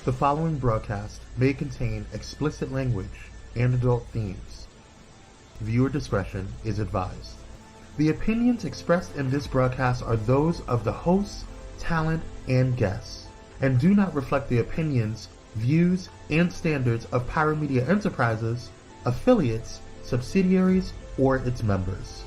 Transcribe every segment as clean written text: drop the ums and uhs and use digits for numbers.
The following broadcast may contain explicit language and adult themes. Viewer discretion is advised. The opinions expressed in this broadcast are those of the hosts, talent, and guests, and do not reflect the opinions, views, and standards of Pyro Media Enterprises, affiliates, subsidiaries, or its members.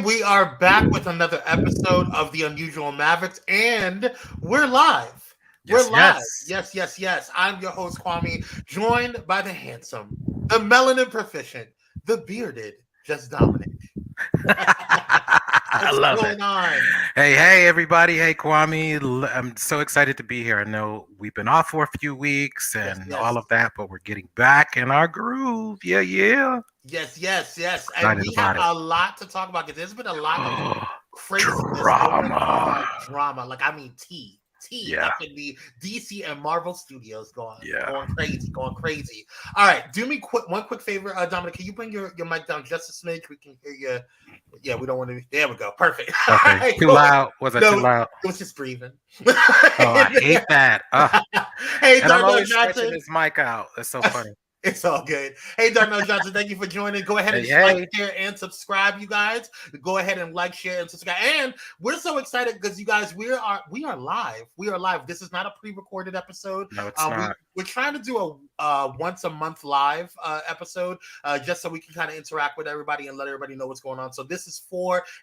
We are back with another episode of The Unusual Mavericks, and we're live. We're live. Yes. I'm your host, Kwame, joined by the handsome, the melanin proficient, the bearded, Just Dominic. I love it. Hey, everybody. Hey, Kwame. I'm so excited to be here. I know we've been off for a few weeks and all of that, but we're getting back in our groove. Yeah. Yes. And we have a lot to talk about because there's been a lot of crazy drama. Like, I mean, that could be DC and Marvel Studios going crazy. All right, do me one quick favor, Dominic. Can you bring your mic down just a smidge? We can hear you. Yeah, we don't want to. There we go. Perfect. Okay. Right, too loud? Was that too loud? It was just breathing. I hate that. Hey, and I'm always stretching his mic out. That's so funny. It's all good. Hey, Darnell Johnson, thank you for joining. Go ahead and like, share, and subscribe, you guys. Go ahead and like, share, and subscribe. And we're so excited because you guys, we are live. We are live. This is not a pre-recorded episode. No, it's not. We're trying to do a once a month live episode, just so we can kind of interact with everybody and let everybody know what's going on. So this is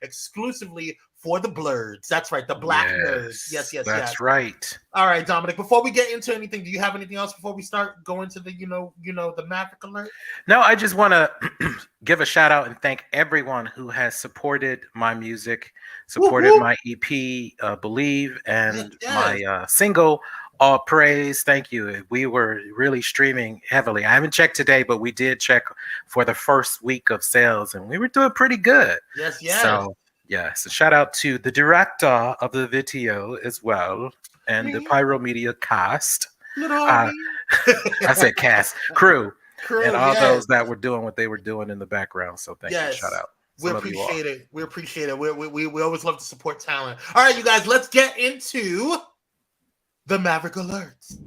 exclusively for the Blerds. That's right, the Black nerds. Yes. That's right. All right, Dominic. Before we get into anything, do you have anything else before we start going to the the Maverick alert? No, I just want to give a shout out and thank everyone who has supported my music, supported my EP, Believe, and my single, All Praise. Thank you. We were really streaming heavily. I haven't checked today, but we did check for the first week of sales, and we were doing pretty good. Yes. So, so shout out to the director of the video as well, and the Pyro Media cast. I said cast, crew, and all those that were doing what they were doing in the background. So thank you. Shout out. We appreciate it. We appreciate it. We always love to support talent. All right, you guys, let's get into the Maverick alerts.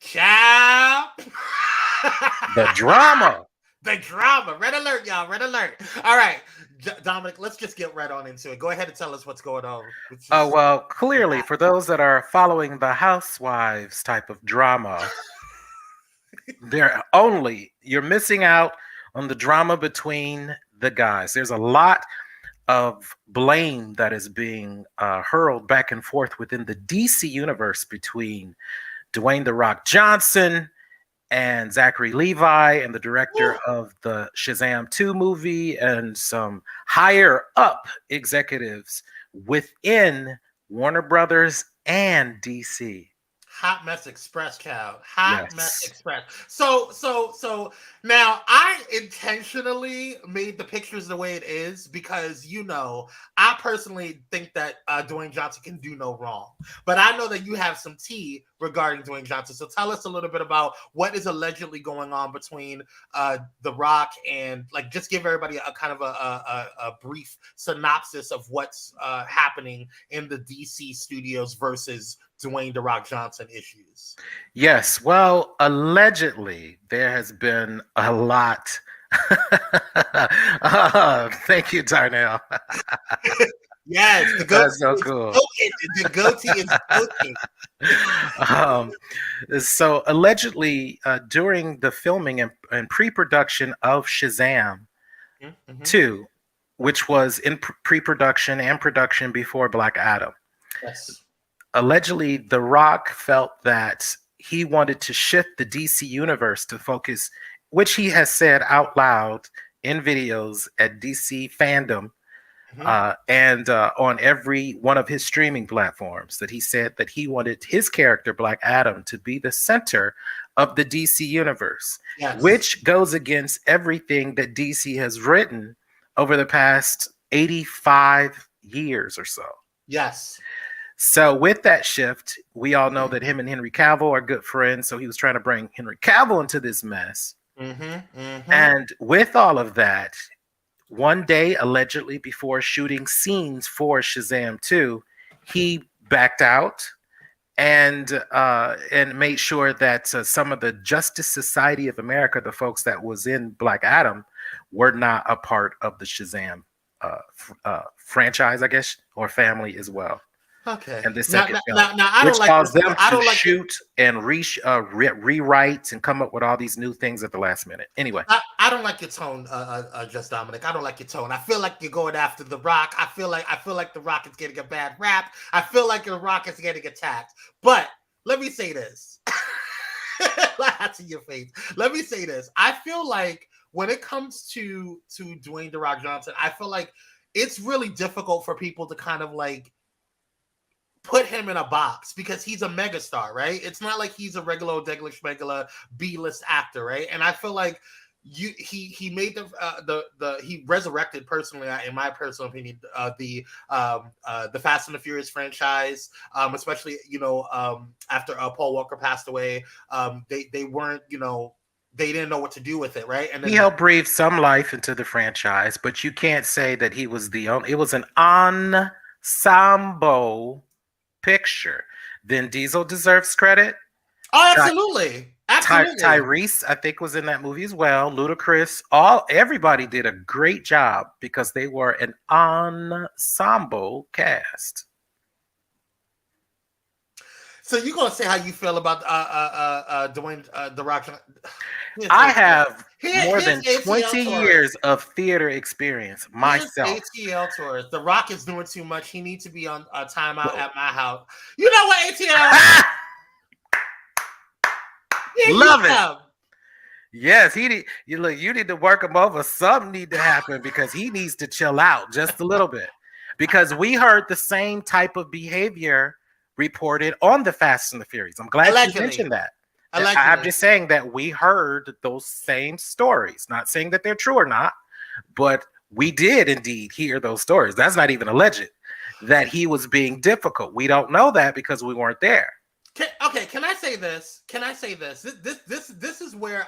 Ciao. The drama. Red alert, y'all. Red alert. All right, Dominic, let's just get right on into it. Go ahead and tell us what's going on. Well, clearly, for those that are following the Housewives type of drama, you're missing out on the drama between the guys. There's a lot of blame that is being hurled back and forth within the DC universe between Dwayne "The Rock" Johnson and Zachary Levi, and the director of the Shazam 2 movie, and some higher up executives within Warner Brothers and DC. Hot Mess Express, Cal. Mess Express. So now I intentionally made the pictures the way it is because, I personally think that Dwayne Johnson can do no wrong. But I know that you have some tea regarding Dwayne Johnson. So tell us a little bit about what is allegedly going on between The Rock and, just give everybody a kind of a brief synopsis of what's happening in the DC studios versus Dwayne "The Rock" Johnson issues. Yes. Well, allegedly, there has been a lot. Thank you, Darnell. Yes, the goatee That's so is cool. goated. The goatee is goated. So allegedly, during the filming and pre-production of Shazam Mm-hmm. 2, which was in pre-production and production before Black Adam, Yes. allegedly The Rock felt that he wanted to shift the DC universe to focus, which he has said out loud in videos at DC Fandom, and on every one of his streaming platforms, that he said that he wanted his character Black Adam to be the center of the DC universe, Yes. which goes against everything that DC has written over the past 85 years or so. Yes. So with that shift, we all know that him and Henry Cavill are good friends. So he was trying to bring Henry Cavill into this mess. And with all of that, one day, allegedly, before shooting scenes for Shazam 2, he backed out and made sure that some of the Justice Society of America, the folks that was in Black Adam, were not a part of the Shazam franchise, I guess, or family as well. Okay. And the second film, I which don't like caused this, them I to don't like shoot and rewrite and come up with all these new things at the last minute. Anyway, I don't like your tone, Just Dominic. I don't like your tone. I feel like you're going after The Rock. I feel like The Rock is getting a bad rap. I feel like The Rock is getting attacked. But let me say this. Laugh in your face. Let me say this. I feel like when it comes to Dwayne The Rock Johnson, I feel like it's really difficult for people to kind of like put him in a box because he's a megastar, right? It's not like he's a regular B-list actor, right? And I feel like he made he resurrected, personally, in my personal opinion, the Fast and the Furious franchise, especially after Paul Walker passed away. They weren't, they didn't know what to do with it, right? And then he helped breathe some life into the franchise, but you can't say that he was the only. It was an ensemble picture. Vin Diesel deserves credit. Oh, absolutely. Absolutely. Tyrese, I think, was in that movie as well. Ludacris, everybody did a great job because they were an ensemble cast. So you're gonna say how you feel about Dwayne The Rock? I have more than 20 years of theater experience myself. ATL tours. The Rock is doing too much. He needs to be on a timeout at my house. You know what, ATL? Love it. Yes, you need to work him over. Something need to happen because he needs to chill out just a little bit. Because we heard the same type of behavior reported on the Fast and the Furious. I'm glad you mentioned that. I'm just saying that we heard those same stories. Not saying that they're true or not, but we did indeed hear those stories. That's not even alleged that he was being difficult. We don't know that because we weren't there. Can I say this? This is where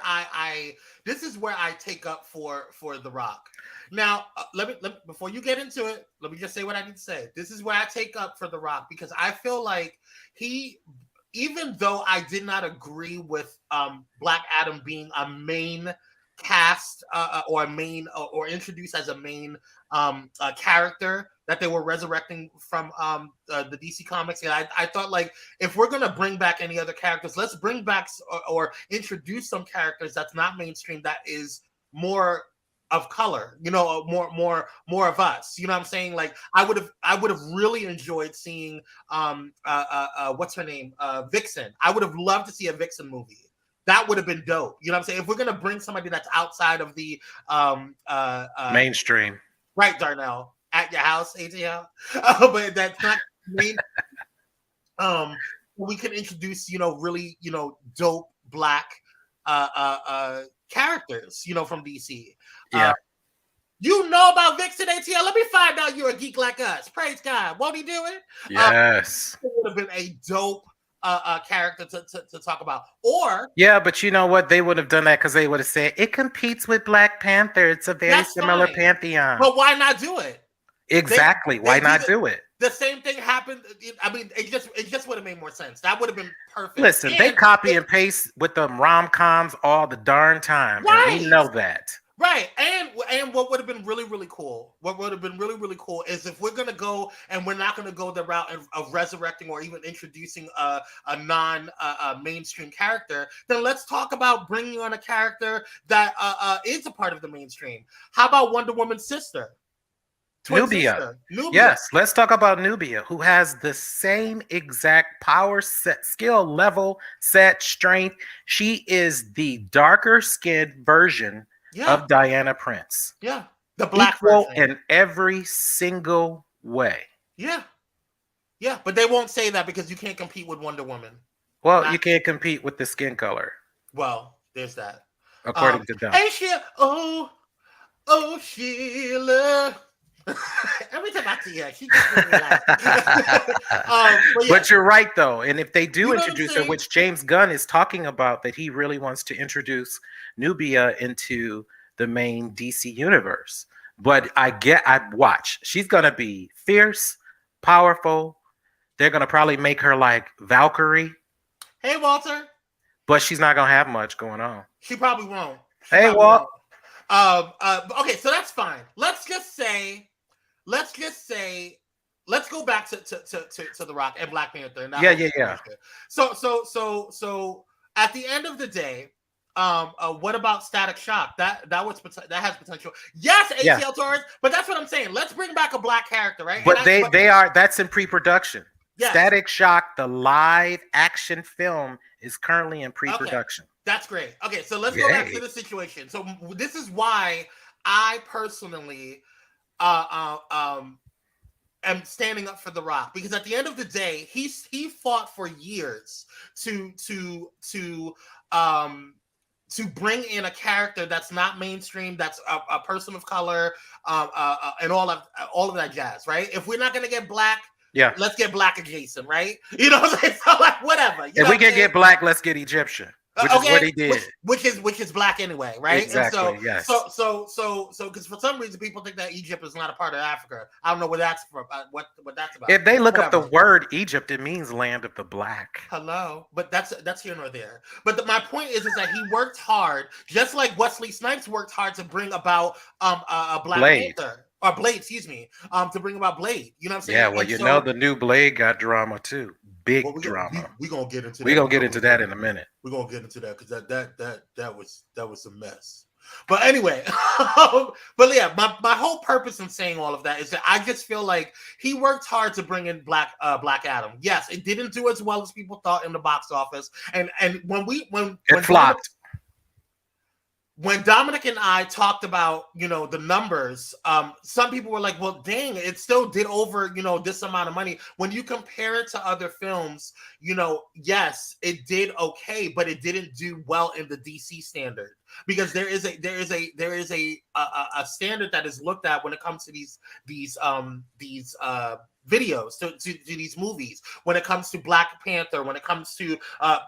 I take up for The Rock. Now, let me before you get into it, let me just say what I need to say. This is where I take up for The Rock because I feel like even though I did not agree with Black Adam being a main cast or introduced as a main character that they were resurrecting from the DC Comics. And I thought, like, if we're going to bring back any other characters, let's bring back or introduce some characters that's not mainstream, that is more of color, more of us. You know what I'm saying? Like, I would have really enjoyed seeing what's her name? Vixen. I would have loved to see a Vixen movie. That would have been dope. You know what I'm saying? If we're gonna bring somebody that's outside of the mainstream, right, Darnell, at your house, ATL, but that's not main. We can introduce, really, dope Black characters, from DC. Yeah. You know about Vixen, ATL? Let me find out you're a geek like us. Praise God. Won't he do it? Yes. It would have been a dope character to talk about. Or but you know what? They would have done that because they would have said it competes with Black Panther. It's a very similar pantheon. But why not do it? Exactly. Why not do it? The same thing happened. I mean, it just would have made more sense. That would have been perfect. Listen, they copy and paste with them rom-coms all the darn time. Right. And we know that. Right, and what would have been really really cool, what would have been really really cool is if we're gonna go and we're not gonna go the route of resurrecting or even introducing a non mainstream character, then let's talk about bringing on a character that is a part of the mainstream. How about Wonder Woman's sister? Twin Nubia. sister, Nubia. Yes, let's talk about Nubia, who has the same exact power set, skill level, set, strength. She is the darker skinned version of Diana Prince. Yeah. The black equal version. in every single way. Yeah. Yeah, but they won't say that because you can't compete with Wonder Woman. Well, you can't compete with the skin color. Well, there's that. According to them. Hey, Sheila. Oh, Sheila. Every time I see her, she gets me but you're right, though. And if they do introduce her, which James Gunn is talking about, that he really wants to introduce Nubia into the main DC universe. But I watch. She's going to be fierce, powerful. They're going to probably make her like Valkyrie. Hey, Walter. But she's not going to have much going on. She probably won't. Hey, Walt. Okay, so that's fine. Let's go back to The Rock and Black Panther. And yeah. So at the end of the day, what about Static Shock? That has potential. Yes, ATL Taurus, but that's what I'm saying. Let's bring back a black character, right? But that's in pre-production. Yes. Static Shock, the live action film, is currently in pre-production. Okay. That's great. Okay, so let's go back to the situation. So this is why I personally am standing up for The Rock, because at the end of the day, he fought for years to bring in a character that's not mainstream, that's a person of color, and all of that jazz, right? If we're not gonna get black, let's get black adjacent, right? You know what I'm saying? So like whatever. If we can get black, let's get Egyptian. Which is what he did. Which is black anyway, right? Exactly. And so, yes. So because for some reason people think that Egypt is not a part of Africa. I don't know what that's for. What that's about. If they look up the word Egypt, it means land of the black. Hello, but that's here nor there. But my point is that he worked hard, just like Wesley Snipes worked hard to bring about a Black Panther. Or Blade, excuse me, to bring about Blade. You know what I'm saying? Yeah, well, you know the new Blade got drama too. Big drama. We're gonna get into that. We're gonna get into that in a minute. We're gonna get into that because that was a mess. But anyway, but yeah, my whole purpose in saying all of that is that I just feel like he worked hard to bring in Black Adam. Yes, it didn't do as well as people thought in the box office, and when it flopped. When Dominic and I talked about, the numbers, some people were like, well, dang, it still did over, this amount of money. When you compare it to other films, yes, it did okay, but it didn't do well in the DC standard, because there is a standard that is looked at when it comes to these videos, to these movies. When it comes to Black Panther, when it comes to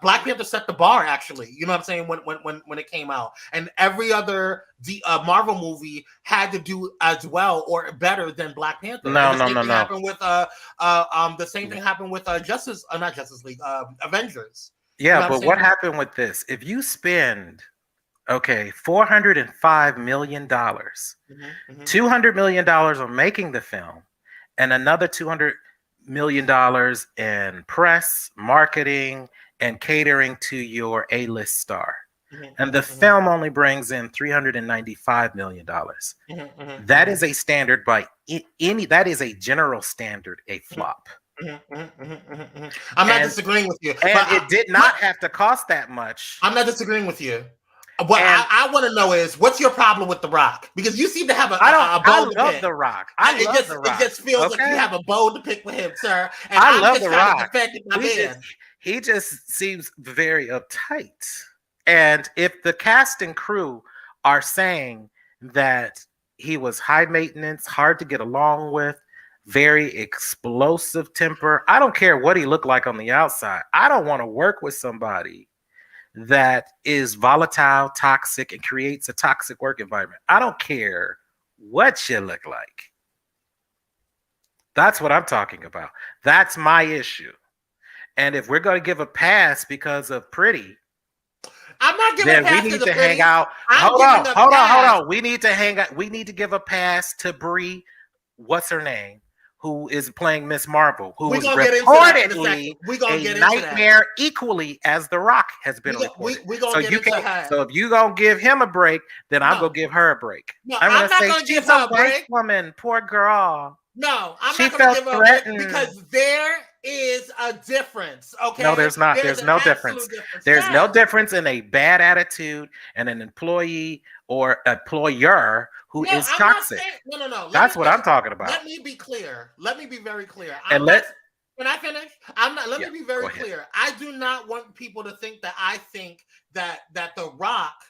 Black Panther set the bar, actually, you know what I'm saying, when it came out, and every other Marvel movie had to do as well or better than Black Panther. No. Happened with the same thing happened with not Justice League, Avengers. Yeah, but what happened with this? If you spend $405 million, $200 million on making the film, and another $200 million in press, marketing, and catering to your A-list star. And the film only brings in $395 million. That is a standard that is a general standard, a flop. I'm not disagreeing with you. And it did not have to cost that much. I'm not disagreeing with you. What I want to know is, what's your problem with The Rock? Because you seem to have a bone to pick. I love The Rock. It just feels like you have a bone to pick with him, sir. And I love The Rock. He just seems very uptight. And if the cast and crew are saying that he was high maintenance, hard to get along with, very explosive temper, I don't care what he looked like on the outside. I don't want to work with somebody that is volatile, toxic, and creates a toxic work environment. I don't care what you look like. That's what I'm talking about. That's my issue. And if we're going to give a pass because of pretty, I'm not giving Then a we pass need to to the hang pretty. out. I'm Hold giving a pass. on. We need to hang out. We need to give a pass to Brie. What's her name? Who is playing Miss Marvel? Who We're was gonna get into that in a second. reportedly We're gonna a get into that. nightmare equally as The Rock has been We reported. gonna So get you into can't. her. So if you gonna give him a break, then I'm No, gonna give her a break. no, I'm I'm gonna not say gonna give she's a her a white break. woman. Poor girl. No, I'm She not gonna felt give her a break threatened. because there is a difference. Okay, No, there's not. There's There's an no difference. absolute difference. There's no Yes. difference in a bad attitude and an employee or employer who No, is I'm not toxic. saying. No. That's what I'm talking about. Let me be clear. Let me be very clear. And I'm not. Can I finish? I'm not. Let Yeah, me be go very ahead. clear. I do not want people to think that I think that The Rock,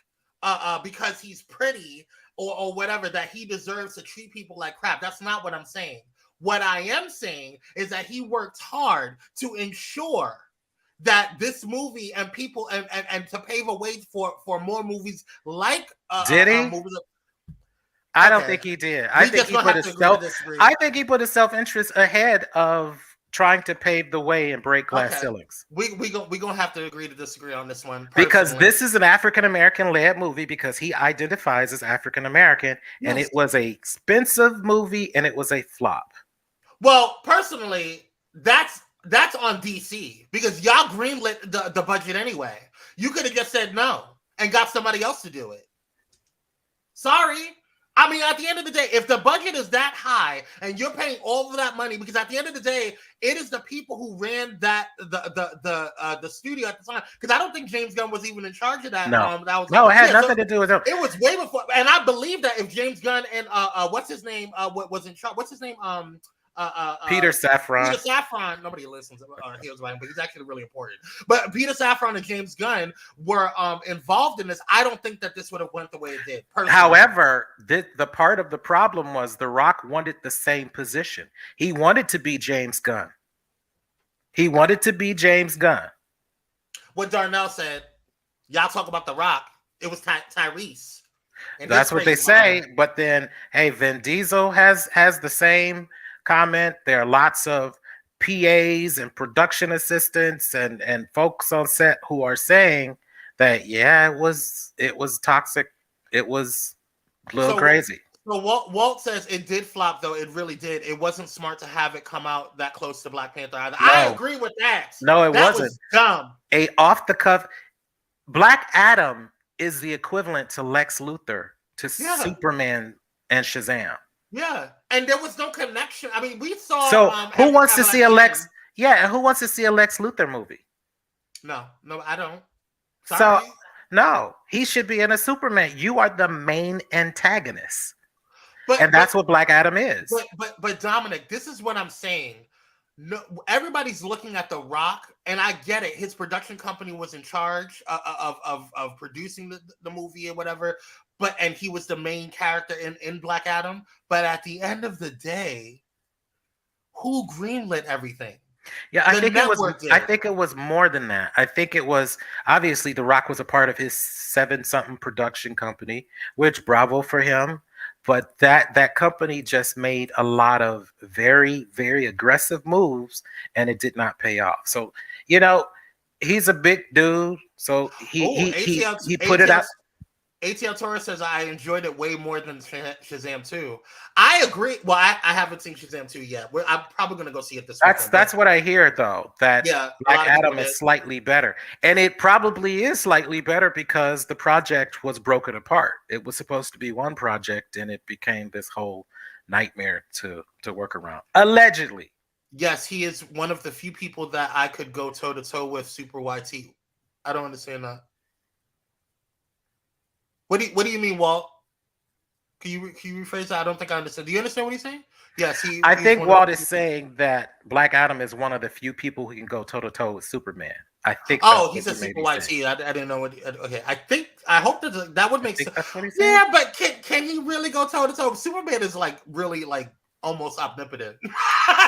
because he's pretty or whatever, that he deserves to treat people like crap. That's not what I'm saying. What I am saying is that he worked hard to ensure that this movie and people and to pave a way for more movies like Did he? movies. I don't think he did. I think he put his self-interest ahead of trying to pave the way and break glass ceilings. We gonna have to agree to disagree on this one because this is an African American led movie because he identifies as African American, and it was a expensive movie and it was a flop. Well, personally, that's on DC because y'all greenlit the budget anyway. You could have just said no and got somebody else to do it. Sorry. I mean, at the end of the day, if the budget is that high and you're paying all of that money, because at the end of the day, it is the people who ran the studio at the time. Because I don't think James Gunn was even in charge of that. No, that was it had nothing to do with it. It was way before, and I believe that if James Gunn and what's his name, what was in charge? What's his name? Peter Safran. Peter Safran. Nobody listens he was right, but he's actually really important. But Peter Safran and James Gunn were involved in this. I don't think that this would have went the way it did. Personally. However, the part of the problem was The Rock wanted the same position. He wanted to be James Gunn. What Darnell said, y'all talk about The Rock. It was Tyrese. That's what they say. But then, hey, Vin Diesel has the same comment. There are lots of PAs and production assistants and folks on set who are saying that it was toxic, it was a little crazy. So Walt says it did flop, though. It really did. It wasn't smart to have it come out that close to Black Panther either. No. I agree with that. No, it wasn't. Was dumb. A off the cuff. Black Adam is the equivalent to Lex Luthor to Superman and Shazam. Yeah, and there was no connection. I mean, we saw. So who wants to see a Lex? Yeah, who wants to see a Lex Luthor movie? No, I don't. Sorry. So no, he should be in a Superman. You are the main antagonist, and that's what Black Adam is. But Dominic, this is what I'm saying. No, everybody's looking at The Rock, and I get it. His production company was in charge of producing the movie or whatever. And he was the main character in Black Adam. But at the end of the day, who greenlit everything? Yeah, I think it was more than that. I think it was obviously The Rock was a part of his 7-something production company, which bravo for him. But that company just made a lot of very, very aggressive moves, and it did not pay off. So, he's a big dude. So he put it out. ATL Torres says, I enjoyed it way more than Shazam 2. I agree. Well, I haven't seen Shazam 2 yet. I'm probably going to go see it this weekend. That's what I hear, though, that Black Adam is slightly better. And it probably is slightly better because the project was broken apart. It was supposed to be one project, and it became this whole nightmare to work around. Allegedly. Yes, he is one of the few people that I could go toe-to-toe with Super YT. I don't understand that. What do you mean, Walt? Can you rephrase that? I don't think I understand. Do you understand what he's saying? Yes, I think Walt is saying that Black Adam is one of the few people who can go toe to toe with Superman. I think. Oh, he said Super YT. I didn't know what. Okay, I hope that would make sense. That's what he's saying. Yeah, but can he really go toe to toe? Superman is really almost omnipotent.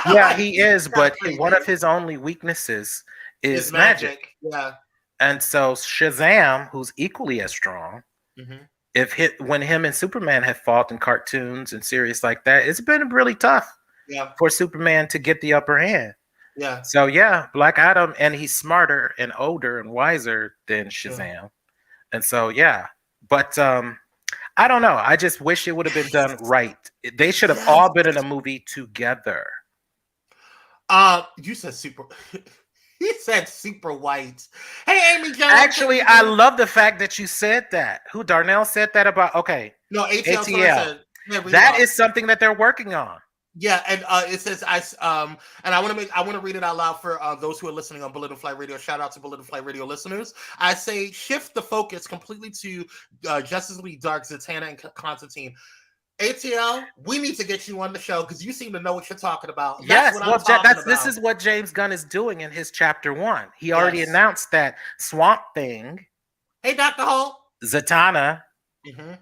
Yeah, he is. But one of his only weaknesses is magic. Yeah. And so Shazam, who's equally as strong. Mm-hmm. When him and Superman have fought in cartoons and series like that, it's been really tough for Superman to get the upper hand. Yeah. So Black Adam, and he's smarter and older and wiser than Shazam. And so yeah, but I don't know. I just wish it would have been done right. They should have all been in a movie together. You said super. He said super white. Hey, Amy Jones. Actually, I love the fact that you said that. Who Darnell said that about? Okay, no, ATL. ATL. That is something that they're working on. Yeah, and it says and I want to read it out loud for those who are listening on Bullet and Flight Radio. Shout out to Bullet and Flight Radio listeners. I say shift the focus completely to Justice League Dark, Zatanna, and Constantine. ATL, we need to get you on the show because you seem to know what you're talking about. That's this is what James Gunn is doing in his chapter 1. He already announced that Swamp Thing. Hey, Dr. Hall. Zatanna. Mm-hmm.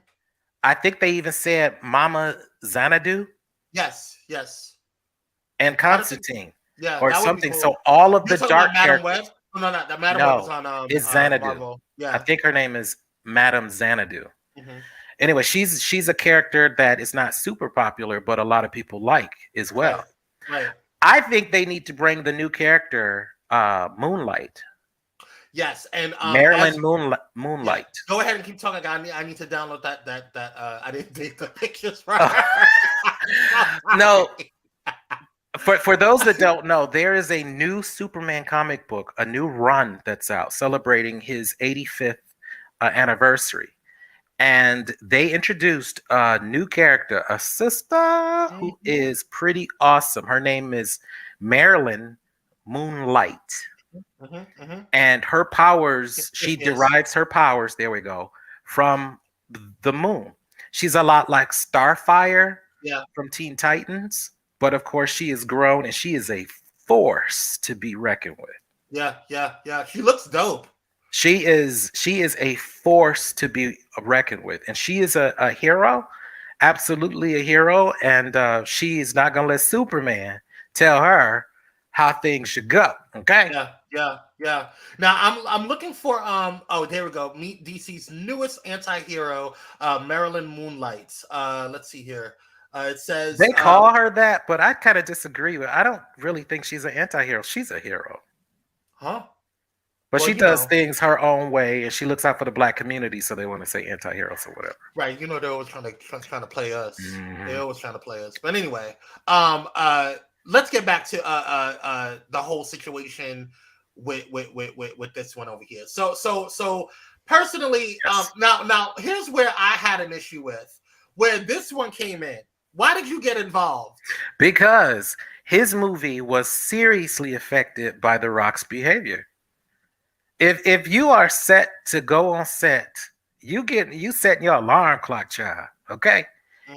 I think they even said Mama Xanadu. Yes. And Constantine. Yeah. Or something. Cool. So all of the dark characters. No, that Madam Web was on it's Xanadu. Marvel. Yeah. I think her name is Madam Xanadu. Mm-hmm. Anyway, she's a character that is not super popular, but a lot of people like as well. Right. I think they need to bring the new character, Moonlight. Yes, and Marilyn Moonlight. Go ahead and keep talking. I need to download that. I didn't take the pictures for her. No. For those that don't know, there is a new Superman comic book, a new run that's out celebrating his 85th anniversary. And they introduced a new character, a sister who is pretty awesome. Her name is Marilyn Moonlight. And her powers, she derives her powers, there we go, from the moon. She's a lot like Starfire from Teen Titans. But of course, she is grown and she is a force to be reckoned with. Yeah. She looks dope. She is a force to be reckoned with, and she is a hero, absolutely a hero, and she is not gonna let Superman tell her how things should go. Okay. Yeah. Now I'm looking for there we go. Meet DC's newest anti-hero, Marilyn Moonlight. Let's see here. It says they call her that, but I kind of disagree with. I don't really think she's an anti-hero. She's a hero. Huh? But she does things her own way, and she looks out for the black community, so they want to say anti-heroes or whatever. Right. You know, they're always trying to play us. Mm-hmm. They're always trying to play us. But anyway, let's get back to the whole situation with this one over here. So personally, now here's where I had an issue with where this one came in. Why did you get involved? Because his movie was seriously affected by The Rock's behavior. If you are set to go on set, you setting your alarm clock, child. Okay,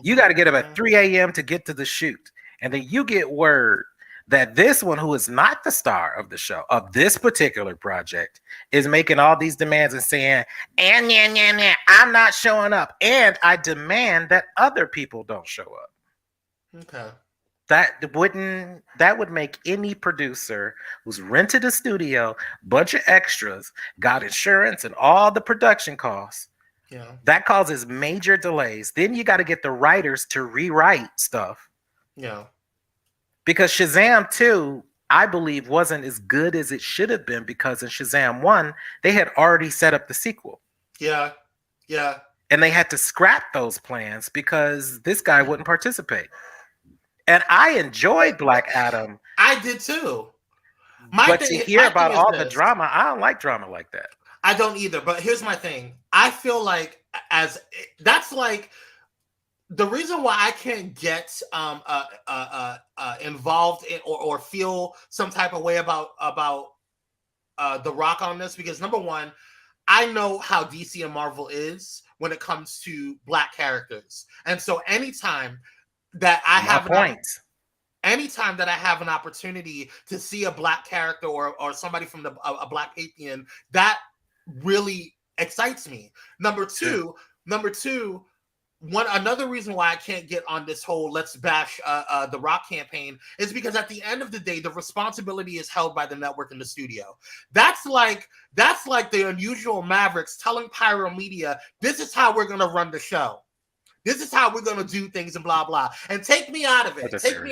you got to get up at 3 a.m. to get to the shoot, and then you get word that this one, who is not the star of the show of this particular project, is making all these demands and saying, "And I'm not showing up, and I demand that other people don't show up." Okay. That would make any producer who's rented a studio, bunch of extras, got insurance and all the production costs. Yeah. That causes major delays. Then you got to get the writers to rewrite stuff. Yeah. Because Shazam 2, I believe, wasn't as good as it should have been because in Shazam 1, they had already set up the sequel. Yeah. And they had to scrap those plans because this guy wouldn't participate. And I enjoyed Black Adam. I did too. But to hear about all the drama, I don't like drama like that. I don't either. But here's my thing. I feel like that's like the reason why I can't get involved in or feel some type of way about The Rock on this, because number one, I know how DC and Marvel is when it comes to black characters, and so anytime that I anytime that I have an opportunity to see a black character or somebody from a black pantheon, that really excites me. Number two, another reason why I can't get on this whole let's bash the Rock campaign is because at the end of the day, the responsibility is held by the network and the studio. That's like the unusual Mavericks telling Pyro Media, this is how we're gonna run the show. This is how we're gonna do things and blah blah. And take me out of it. Take me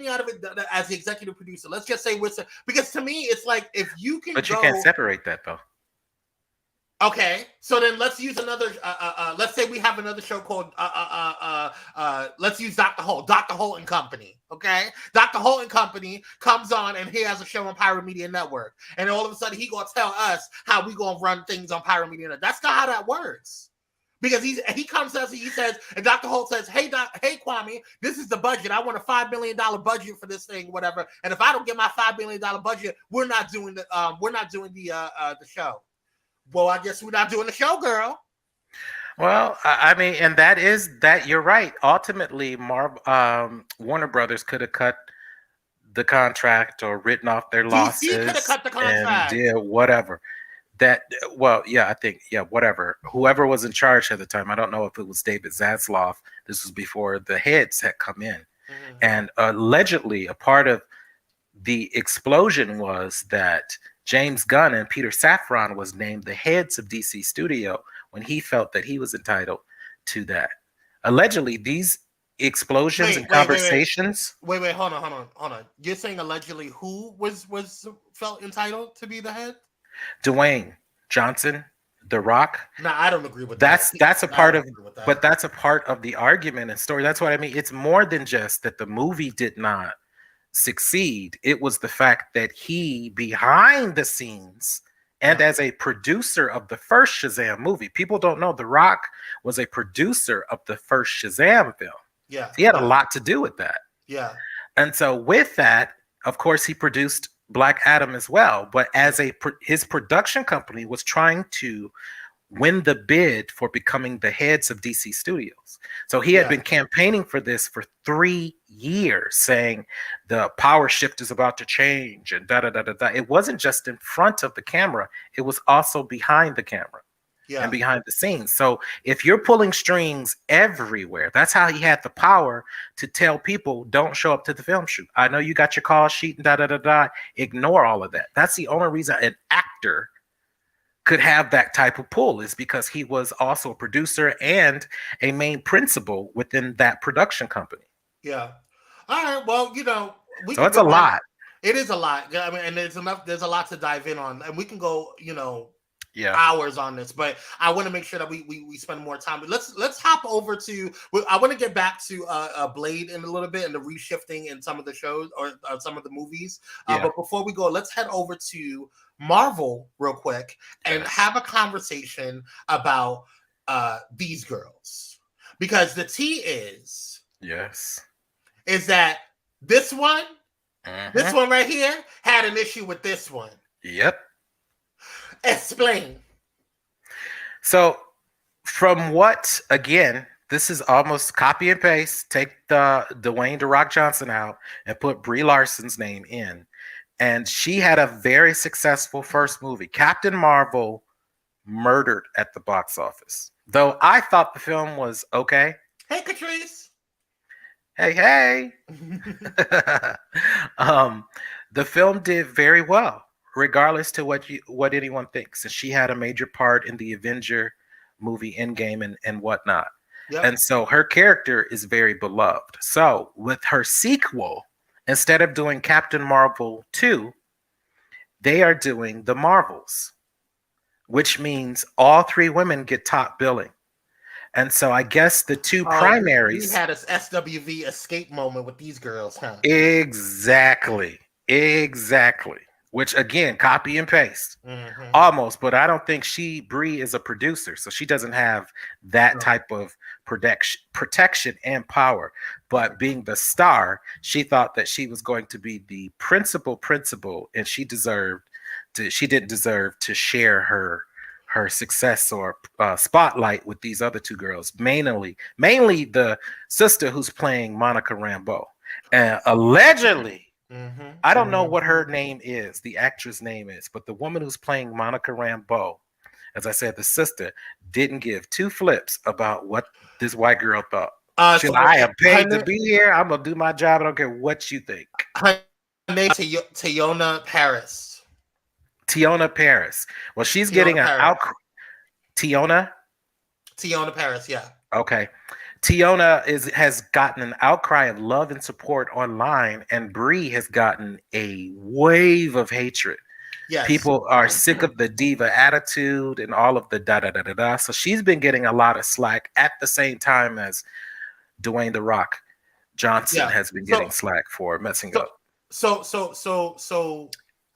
out of it as the executive producer. Let's just say because to me it's like if you can. But you can't separate that though. Okay, so then let's use another. Let's say we have another show called. Let's use Dr. Holt. Dr. Holt and Company. Okay, Dr. Holt and Company comes on, and he has a show on Pyro Media Network, and all of a sudden he gonna tell us how we gonna run things on Pyro Media Network. That's not how that works. Because he comes to us and he says, and Dr. Holt says, hey Kwame, this is the budget. I want a $5 million budget for this thing, whatever. And if I don't get my $5 million budget, we're not doing the show. Well, I guess we're not doing the show, girl. Well, I mean, and that is that. You're right. Ultimately, Warner Brothers could have cut the contract or written off their losses. DC could have cut the contract and did whatever. I think whatever. Whoever was in charge at the time, I don't know if it was David Zaslav. This was before the heads had come in, and allegedly, a part of the explosion was that James Gunn and Peter Safran was named the heads of DC Studio when he felt that he was entitled to that. Allegedly, these explosions and conversations. Wait, hold on. You're saying allegedly who was felt entitled to be the head? Dwayne Johnson, The Rock. No, I don't agree with that. That's a part of, but that's a part of the argument and story. That's what I mean. It's more than just that the movie did not succeed. It was the fact that he, behind the scenes, and as a producer of the first Shazam movie, people don't know The Rock was a producer of the first Shazam film. Yeah, he had a lot to do with that. Yeah, and so with that, of course, he produced Black Adam as well, but as his production company was trying to win the bid for becoming the heads of DC Studios. So he had been campaigning for this for 3 years, saying the power shift is about to change and da da da da da. It wasn't just in front of the camera; it was also behind the camera and behind the scenes. So if you're pulling strings everywhere, that's how he had the power to tell people, don't show up to the film shoot. I know you got your call sheet and da da da da. Ignore all of that. That's the only reason an actor could have that type of pull, is because he was also a producer and a main principal within that production company. Yeah. All right. Well, so it's a lot. It is a lot. I mean, and there's a lot to dive in on, and we can go, hours on this, but I want to make sure that we spend more time. But let's hop over to. I want to get back to Blade in a little bit and the reshifting in some of the shows or some of the movies. But before we go, let's head over to Marvel real quick and have a conversation about these girls, because the tea is that this one right here had an issue with this one. Yep. Explain. So from what, again, this is almost copy and paste. Take the Dwayne "The Rock" Johnson out and put Brie Larson's name in. And she had a very successful first movie. Captain Marvel murdered at the box office. Though I thought the film was okay. Hey, Catrice. Hey. The film did very well, regardless to what anyone thinks. And she had a major part in the Avenger movie Endgame and whatnot. Yep. And so her character is very beloved. So with her sequel, instead of doing Captain Marvel 2, they are doing The Marvels, which means all 3 women get top billing. And so I guess the 2 primaries... We had an SWV escape moment with these girls, huh? Exactly. Which, again, copy and paste. Almost, but I don't think Brie is a producer, so she doesn't have that type of protection and power. But being the star, she thought that she was going to be the principal, and she didn't deserve to share her success or spotlight with these other 2 girls. Mainly the sister who's playing Monica Rambeau. Allegedly, I don't know what her name is, the actress name is, but the woman who's playing Monica Rambeau, as I said, the sister, didn't give 2 flips about what this white girl thought. She's like, I am paid to be here. I'm going to do my job. I don't care what you think. Her name is Teyonah Parris. Teyonah Parris. Well, she's getting an outcry. Teyonah Parris, yeah. Okay. Teyonah has gotten an outcry of love and support online, and Brie has gotten a wave of hatred Yes. People are sick of the diva attitude and all of the da da da da da. So she's been getting a lot of slack at the same time as Dwayne the Rock Johnson has been getting slack for messing up. So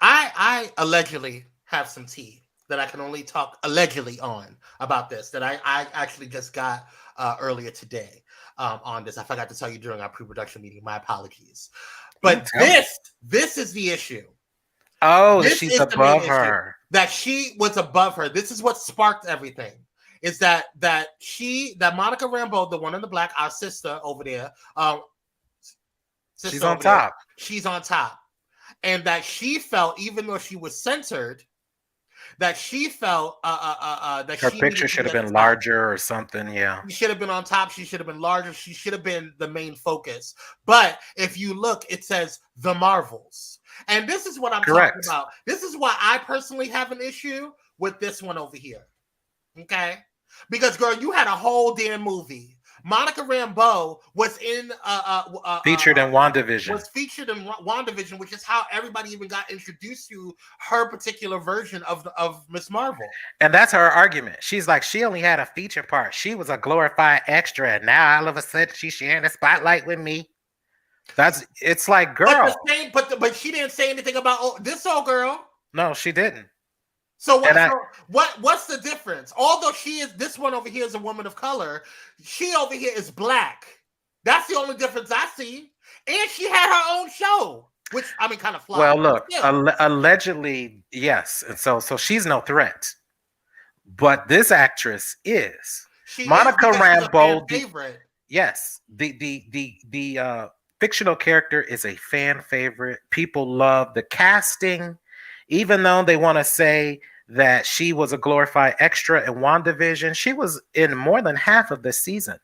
I allegedly have some tea that I can only talk allegedly on about this that I actually just got earlier today on this. I forgot to tell you during our pre-production meeting. My apologies. But this is the issue. Oh, this she's above her. That she was above her. This is what sparked everything. Is that Monica Rambeau, the one in the black, our sister over there, she's on top. She's on top. And that she felt, even though she was censored, that she felt that her picture should have been larger or something. Yeah, she should have been on top. She should have been larger. She should have been the main focus. But if you look, it says the Marvels, and this is what I'm talking about. This is why I personally have an issue with this one over here. Okay, because girl, you had a whole damn movie. Monica Rambeau was in featured in WandaVision. Was featured in WandaVision, which is how everybody even got introduced to her particular version of Miss Marvel. And that's her argument. She's like, she only had a feature part. She was a glorified extra, and now all of a sudden she's sharing the spotlight with me. It's like, girl. But she didn't say anything about this old girl. No, she didn't. So what's the difference? Although this one over here is a woman of color, she over here is black. That's the only difference I see. And she had her own show, which I mean, kind of flopped. Well, look, allegedly, yes. And so she's no threat. But this actress is Monica Rambeau. Favorite. Yes, the fictional character is a fan favorite. People love the casting. Even though they want to say that she was a glorified extra in WandaVision, she was in more than half of the season.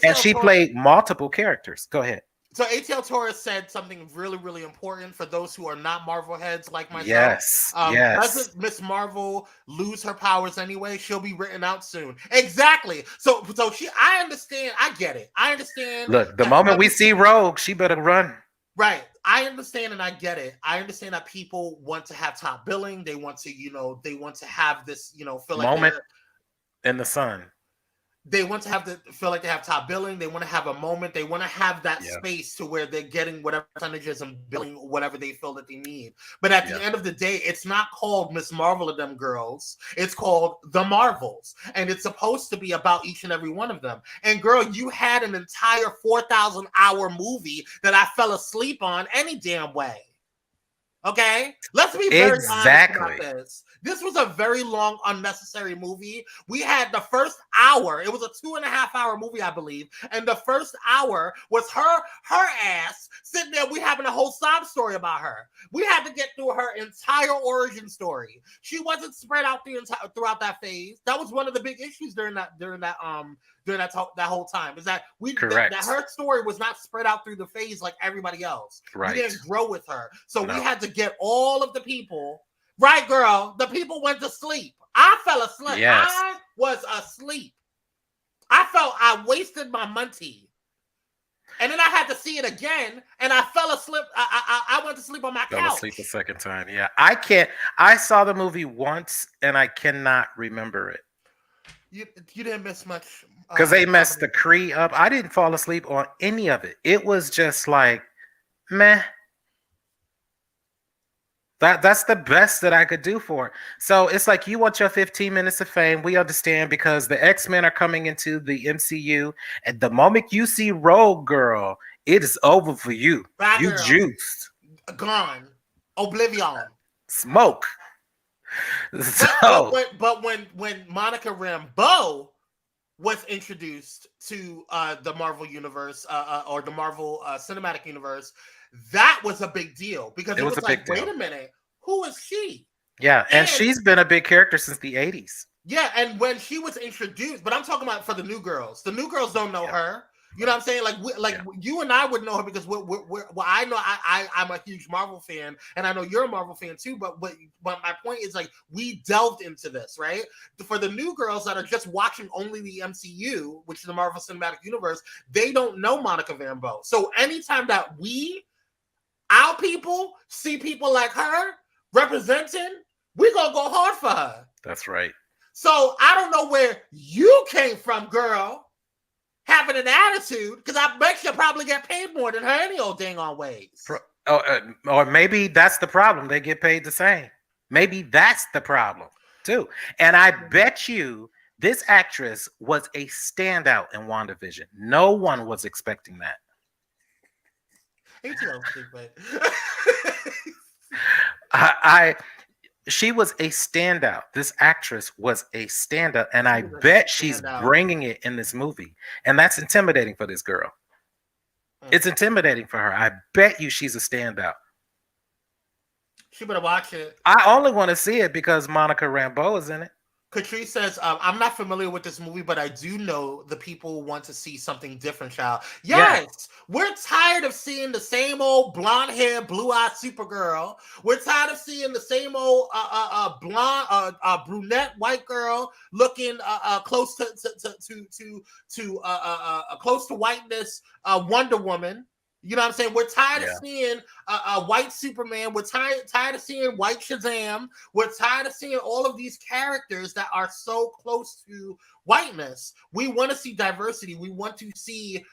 And she played multiple characters. Go ahead. So ATL Torres said something really, really important for those who are not Marvel heads like myself. Yes. Doesn't Miss Marvel lose her powers anyway? She'll be written out soon. Exactly. So I understand. I get it. I understand. Look, the moment we see Rogue, she better run. Right. I understand and I get it. I understand that people want to have top billing. They want to, they want to have this, feel like moment in the sun. They want to feel like they have top billing. They want to have a moment. They want to have that space to where they're getting whatever percentages and billing whatever they feel that they need. But at the end of the day, it's not called Miss Marvel of them girls. It's called The Marvels. And it's supposed to be about each and every one of them. And girl, you had an entire 4,000-hour movie that I fell asleep on any damn way. Okay? Let's be very honest about this. This was a very long, unnecessary movie. We had the first hour. It was a 2.5-hour movie, I believe. And the first hour was her ass sitting there. We having a whole sob story about her. We had to get through her entire origin story. She wasn't spread out throughout that phase. That was one of the big issues during that whole time. Is that that her story was not spread out through the phase like everybody else. Right. We didn't grow with her. So we had to get all of the people. Right, girl. The people went to sleep. I fell asleep. Yes. I was asleep. I felt I wasted my money. And then I had to see it again, and I fell asleep. I went to sleep on my couch. Fell asleep a second time. Yeah, I saw the movie once, and I cannot remember it. You didn't miss much. Because they messed the Kree up. I didn't fall asleep on any of it. It was just like, meh. That's the best that I could do for it. So it's like, you want your 15 minutes of fame. We understand, because the X-Men are coming into the MCU. And the moment you see Rogue Girl, it is over for you. Bad you girl. Juiced. Gone. Oblivion. Smoke. But when Monica Rambeau was introduced to the Marvel Universe or the Marvel Cinematic Universe, that was a big deal, because it was like, wait a minute, who is she? Yeah, and she's been a big character since the 80s. Yeah, and when she was introduced, but I'm talking about for the new girls. The new girls don't know her. You know what I'm saying? Like you and I would know her because I know I'm a huge Marvel fan, and I know you're a Marvel fan too. But my point is, like, we delved into this, right? For the new girls that are just watching only the MCU, which is the Marvel Cinematic Universe, they don't know Monica Rambeau. So anytime that our people see people like her, representing, we're going to go hard for her. That's right. So I don't know where you came from, girl, having an attitude, because I bet you'll probably get paid more than her any old dang on ways. Or maybe that's the problem. They get paid the same. Maybe that's the problem, too. And I bet you this actress was a standout in WandaVision. No one was expecting that. She was a standout. This actress was a standout, and I bet she's bringing it in this movie, and that's intimidating for this girl. It's intimidating for her. I bet you she's a standout. She better watch it. I only want to see it because Monica Rambeau is in it. Catrice says, I'm not familiar with this movie, but I do know the people want to see something different, child. Yes, we're tired of seeing the same old blonde hair, blue-eyed Supergirl. We're tired of seeing the same old blonde, brunette white girl looking close to close to whiteness, Wonder Woman. You know what I'm saying? We're tired of seeing a white Superman. We're tired of seeing white Shazam. We're tired of seeing all of these characters that are so close to whiteness. We want to see diversity. We want to see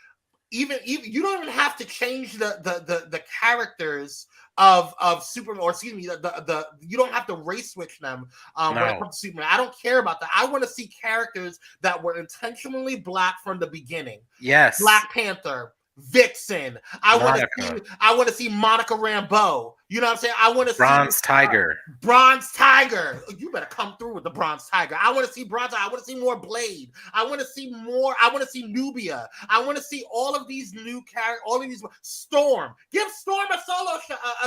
even you don't even have to change the characters of Superman, or excuse me, you don't have to race switch them when it comes to Superman. I don't care about that. I want to see characters that were intentionally black from the beginning. Yes, Black Panther, Vixen. I want to see Monica Rambeau. You know what I'm saying? I want to see Bronze Tiger. Bronze Tiger. You better come through with the Bronze Tiger. I want to see Bronze Tiger. I want to see more Blade. I want to see more. I want to see Nubia. I want to see all of these new characters. All of these. Storm. Give Storm a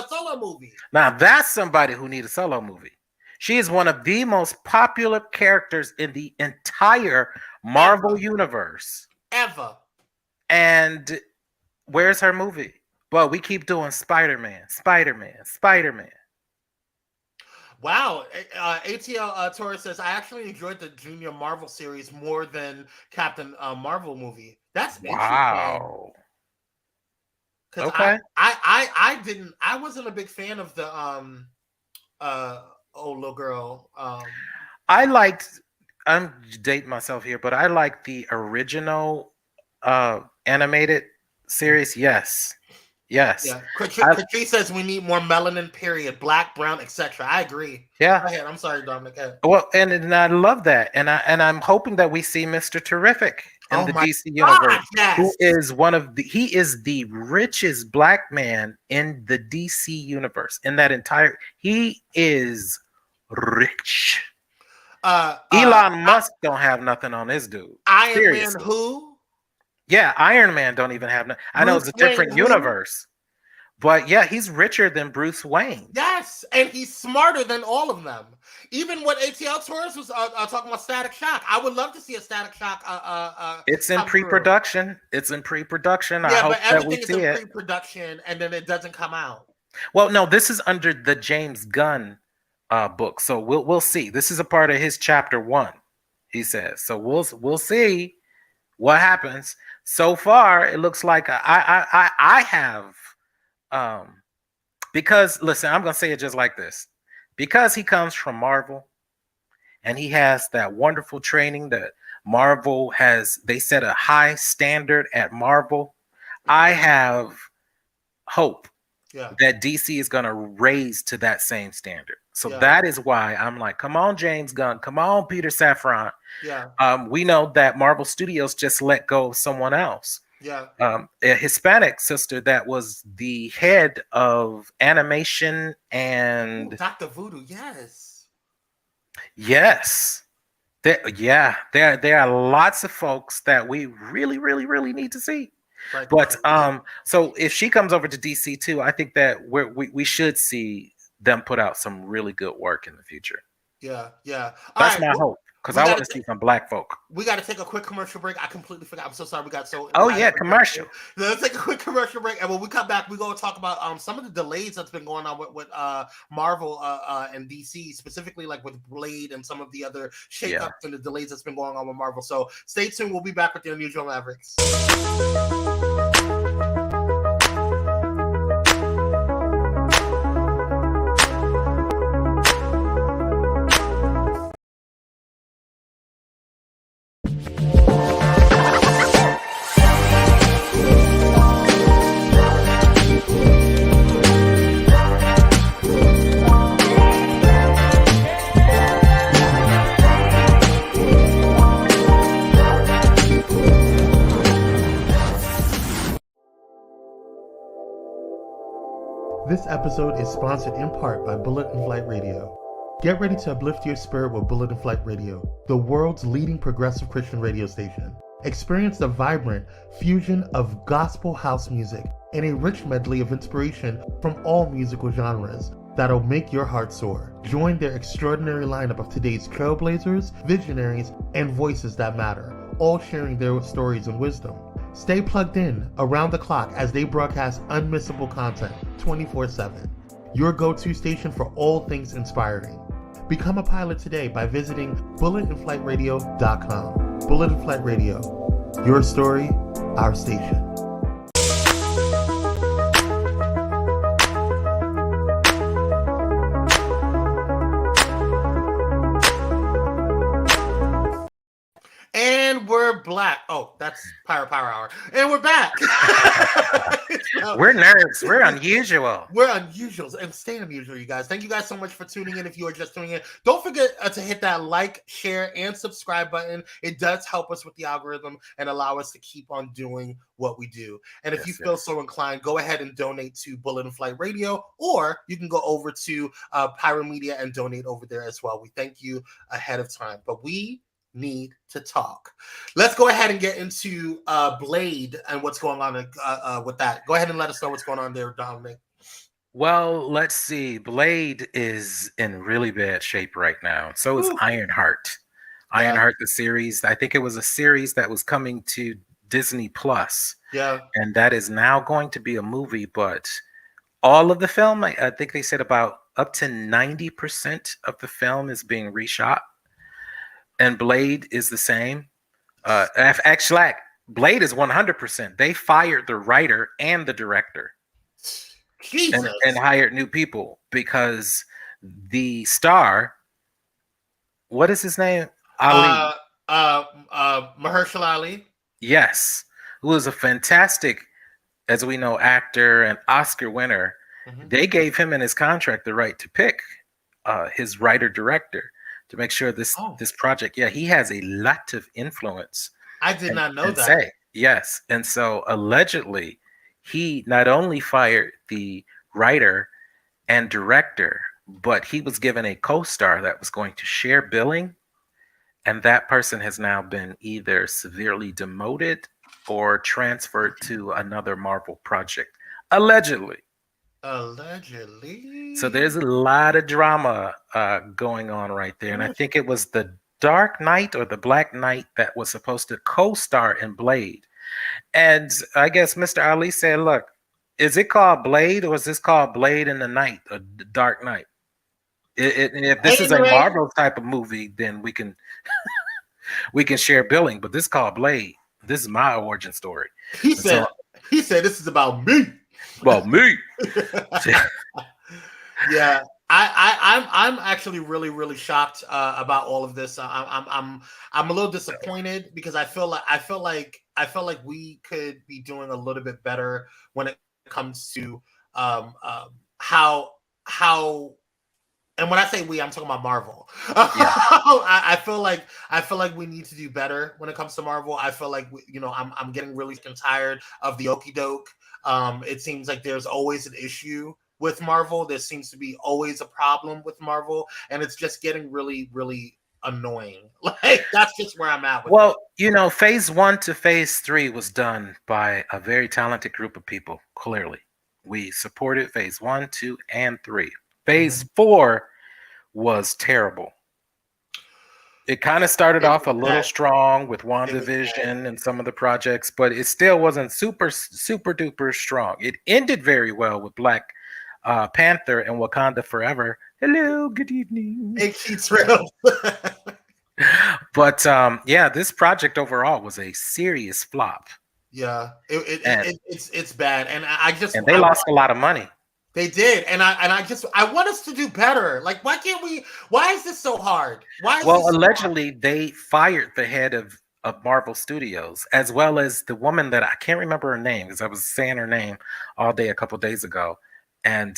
solo movie. Now that's somebody who needs a solo movie. She is one of the most popular characters in the entire Marvel universe ever. And where's her movie? Well, we keep doing Spider-Man. Wow. ATL Torres says, I actually enjoyed the Junior Marvel series more than Captain Marvel movie. That's wow. Okay. I wasn't a big fan of the old little girl. I'm dating myself here, but I like the original animated series. Yes. Yeah. Catrice says we need more melanin, period. Black, brown, etc. I agree. Yeah. Go ahead. I'm sorry, Dominic. Well, and I love that. And I'm hoping that we see Mr. Terrific in the DC universe. Yes. He is the richest black man in the DC universe. He is rich. Elon Musk don't have nothing on this dude. Iron Man who? Yeah, Iron Man don't even have. I know it's a different universe, but yeah, he's richer than Bruce Wayne. Yes, and he's smarter than all of them. Even what ATL Torres was talking about, Static Shock. I would love to see a Static Shock. It's in pre-production. Yeah, I hope but everything is in pre-production, and then it doesn't come out. Well, no, this is under the James Gunn book, so we'll see. This is a part of his chapter 1. He says so. We'll see what happens. So far, it looks like I have, because listen, I'm gonna say it just like this, because he comes from Marvel, and he has that wonderful training that Marvel has. They set a high standard at Marvel. I have hope that DC is gonna raise to that same standard. So that is why I'm like, come on, James Gunn, come on, Peter Safran. Yeah. We know that Marvel Studios just let go of someone else. Yeah. A Hispanic sister that was the head of animation and Dr. Voodoo. Yes. Yes. There are lots of folks that we really, really, really need to see. Right. But so if she comes over to DC too, I think that we should see them put out some really good work in the future. Yeah. That's my hope, because I want to see some black folk. We got to take a quick commercial break. I completely forgot. I'm so sorry. We got so. Oh yeah, commercial. Let's take a quick commercial break, and when we come back, we're going to talk about some of the delays that's been going on with Marvel and DC, specifically like with Blade and some of the other shakeups and the delays that's been going on with Marvel. So stay tuned. We'll be back with the Unusual Mavericks. This episode is sponsored in part by Bullet and Flight Radio. Get ready to uplift your spirit with Bullet and Flight Radio, the world's leading progressive Christian radio station. Experience the vibrant fusion of gospel house music and a rich medley of inspiration from all musical genres that'll make your heart soar. Join their extraordinary lineup of today's trailblazers, visionaries, and voices that matter, all sharing their stories and wisdom. Stay plugged in around the clock as they broadcast unmissable content 24/7. Your go-to station for all things inspiring. Become a pilot today by visiting bulletandflightradio.com. Bullet and Flight Radio. Your story, our station. And we're black. Oh, that's Pyro Hour. And we're back. We're nerds. We're unusual. We're unusual and stay unusual, you guys. Thank you guys so much for tuning in. If you are just tuning in, don't forget to hit that like, share, and subscribe button. It does help us with the algorithm and allow us to keep on doing what we do. And if you feel so inclined, go ahead and donate to Bullet and Flight Radio, or you can go over to Pyro Media and donate over there as well. We thank you ahead of time. But we need to talk. Let's go ahead and get into Blerd and what's going on with that. Go ahead and let us know what's going on there, Dominic. Well, let's see. Blerd is in really bad shape right now. So is Ironheart. Ironheart, the series. I think it was a series that was coming to Disney Plus. Yeah. And that is now going to be a movie, but all of the film, I think they said about up to 90% of the film is being reshot. And Blerd is the same. Actually, Blerd is 100%. They fired the writer and the director. Jesus. And hired new people because the star, what is his name? Ali. Mahershala Ali. Yes, who is a fantastic, as we know, actor and Oscar winner. Mm-hmm. They gave him in his contract the right to pick his writer-director. To make sure this project, he has a lot of influence. I did not know that. Yes. And so allegedly, he not only fired the writer and director, but he was given a co-star that was going to share billing. And that person has now been either severely demoted or transferred to another Marvel project. Allegedly. So there's a lot of drama going on right there. And I think it was the Dark Knight or the Black Knight that was supposed to co-star in Blerd. And I guess Mr. Ali said, look, is it called Blerd or is this called Blade in the Night or the Dark Knight? If this is a Marvel type of movie, then we can share billing. But this is called Blerd. This is my origin story. He said this is about me. Well, me. Yeah, I'm actually really shocked about all of this. I'm a little disappointed because I feel like we could be doing a little bit better when it comes to how. And when I say we, I'm talking about Marvel. I feel like we need to do better when it comes to Marvel. I feel like I'm getting really tired of the okie doke. It seems like there's always an issue with Marvel. There seems to be always a problem with Marvel, and it's just getting really annoying. Like that's just where I'm at with it. Phase 1 to phase 3 was done by a very talented group of people. Clearly, we supported phase 1, 2, and 3. Phase 4 was terrible. It kind of started off a little strong with WandaVision and some of the projects, but it still wasn't super duper strong. It ended very well with Black Panther and Wakanda Forever. Hello, good evening. Hey, she's real. But this project overall was a serious flop. Yeah, it's bad, and they lost a lot of money. They did, and I want us to do better. Like, why can't we? Why is this so hard? Allegedly, they fired the head of Marvel Studios, as well as the woman that I can't remember her name because I was saying her name all day a couple days ago, and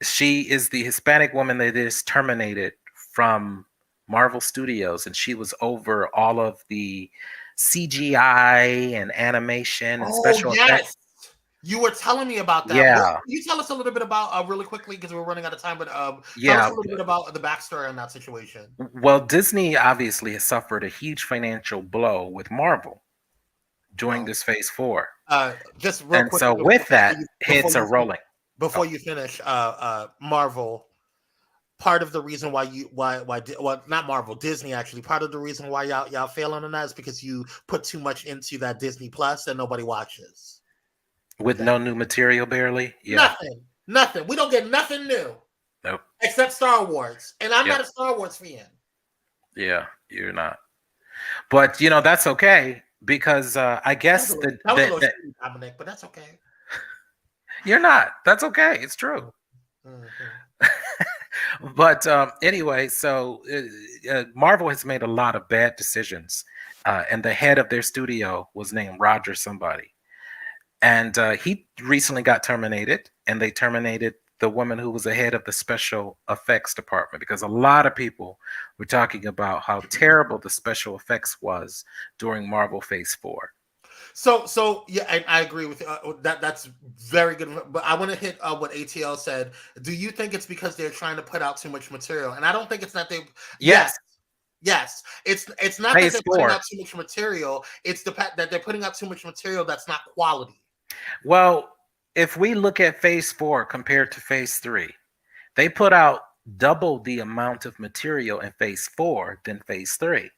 she is the Hispanic woman that is terminated from Marvel Studios, and she was over all of the CGI and animation and special effects. You were telling me about that. Yeah. Can you tell us a little bit about really quickly because we're running out of time? But tell Yeah. us a little bit about the backstory on that situation. Well, Disney obviously has suffered a huge financial blow with Marvel during this Phase 4. Just real And quick. so with that, hits are rolling. Before you finish, Marvel. Part of the reason why not Marvel, Disney actually. Part of the reason why y'all failing on that is because you put too much into that Disney Plus that nobody watches. With no new material, barely. Yeah. Nothing. We don't get nothing new. Nope. Except Star Wars, and I'm not a Star Wars fan. Yeah, you're not. But that's okay because I guess that was a little shitty, Dominic, but that's okay. You're not. That's okay. It's true. Mm-hmm. But anyway, so Marvel has made a lot of bad decisions, and the head of their studio was named Roger somebody, and he recently got terminated, and they terminated the woman who was the head of the special effects department because a lot of people were talking about how terrible the special effects was during Marvel Phase 4. So yeah, I agree with you. That's very good. But I want to hit what ATL said. Do you think it's because they're trying to put out too much material? And I don't think it's that they. Yes. It's not that they're putting out too much material. It's that they're putting out too much material that's not quality. Well, if we look at Phase 4 compared to Phase 3, they put out double the amount of material in Phase 4 than Phase 3.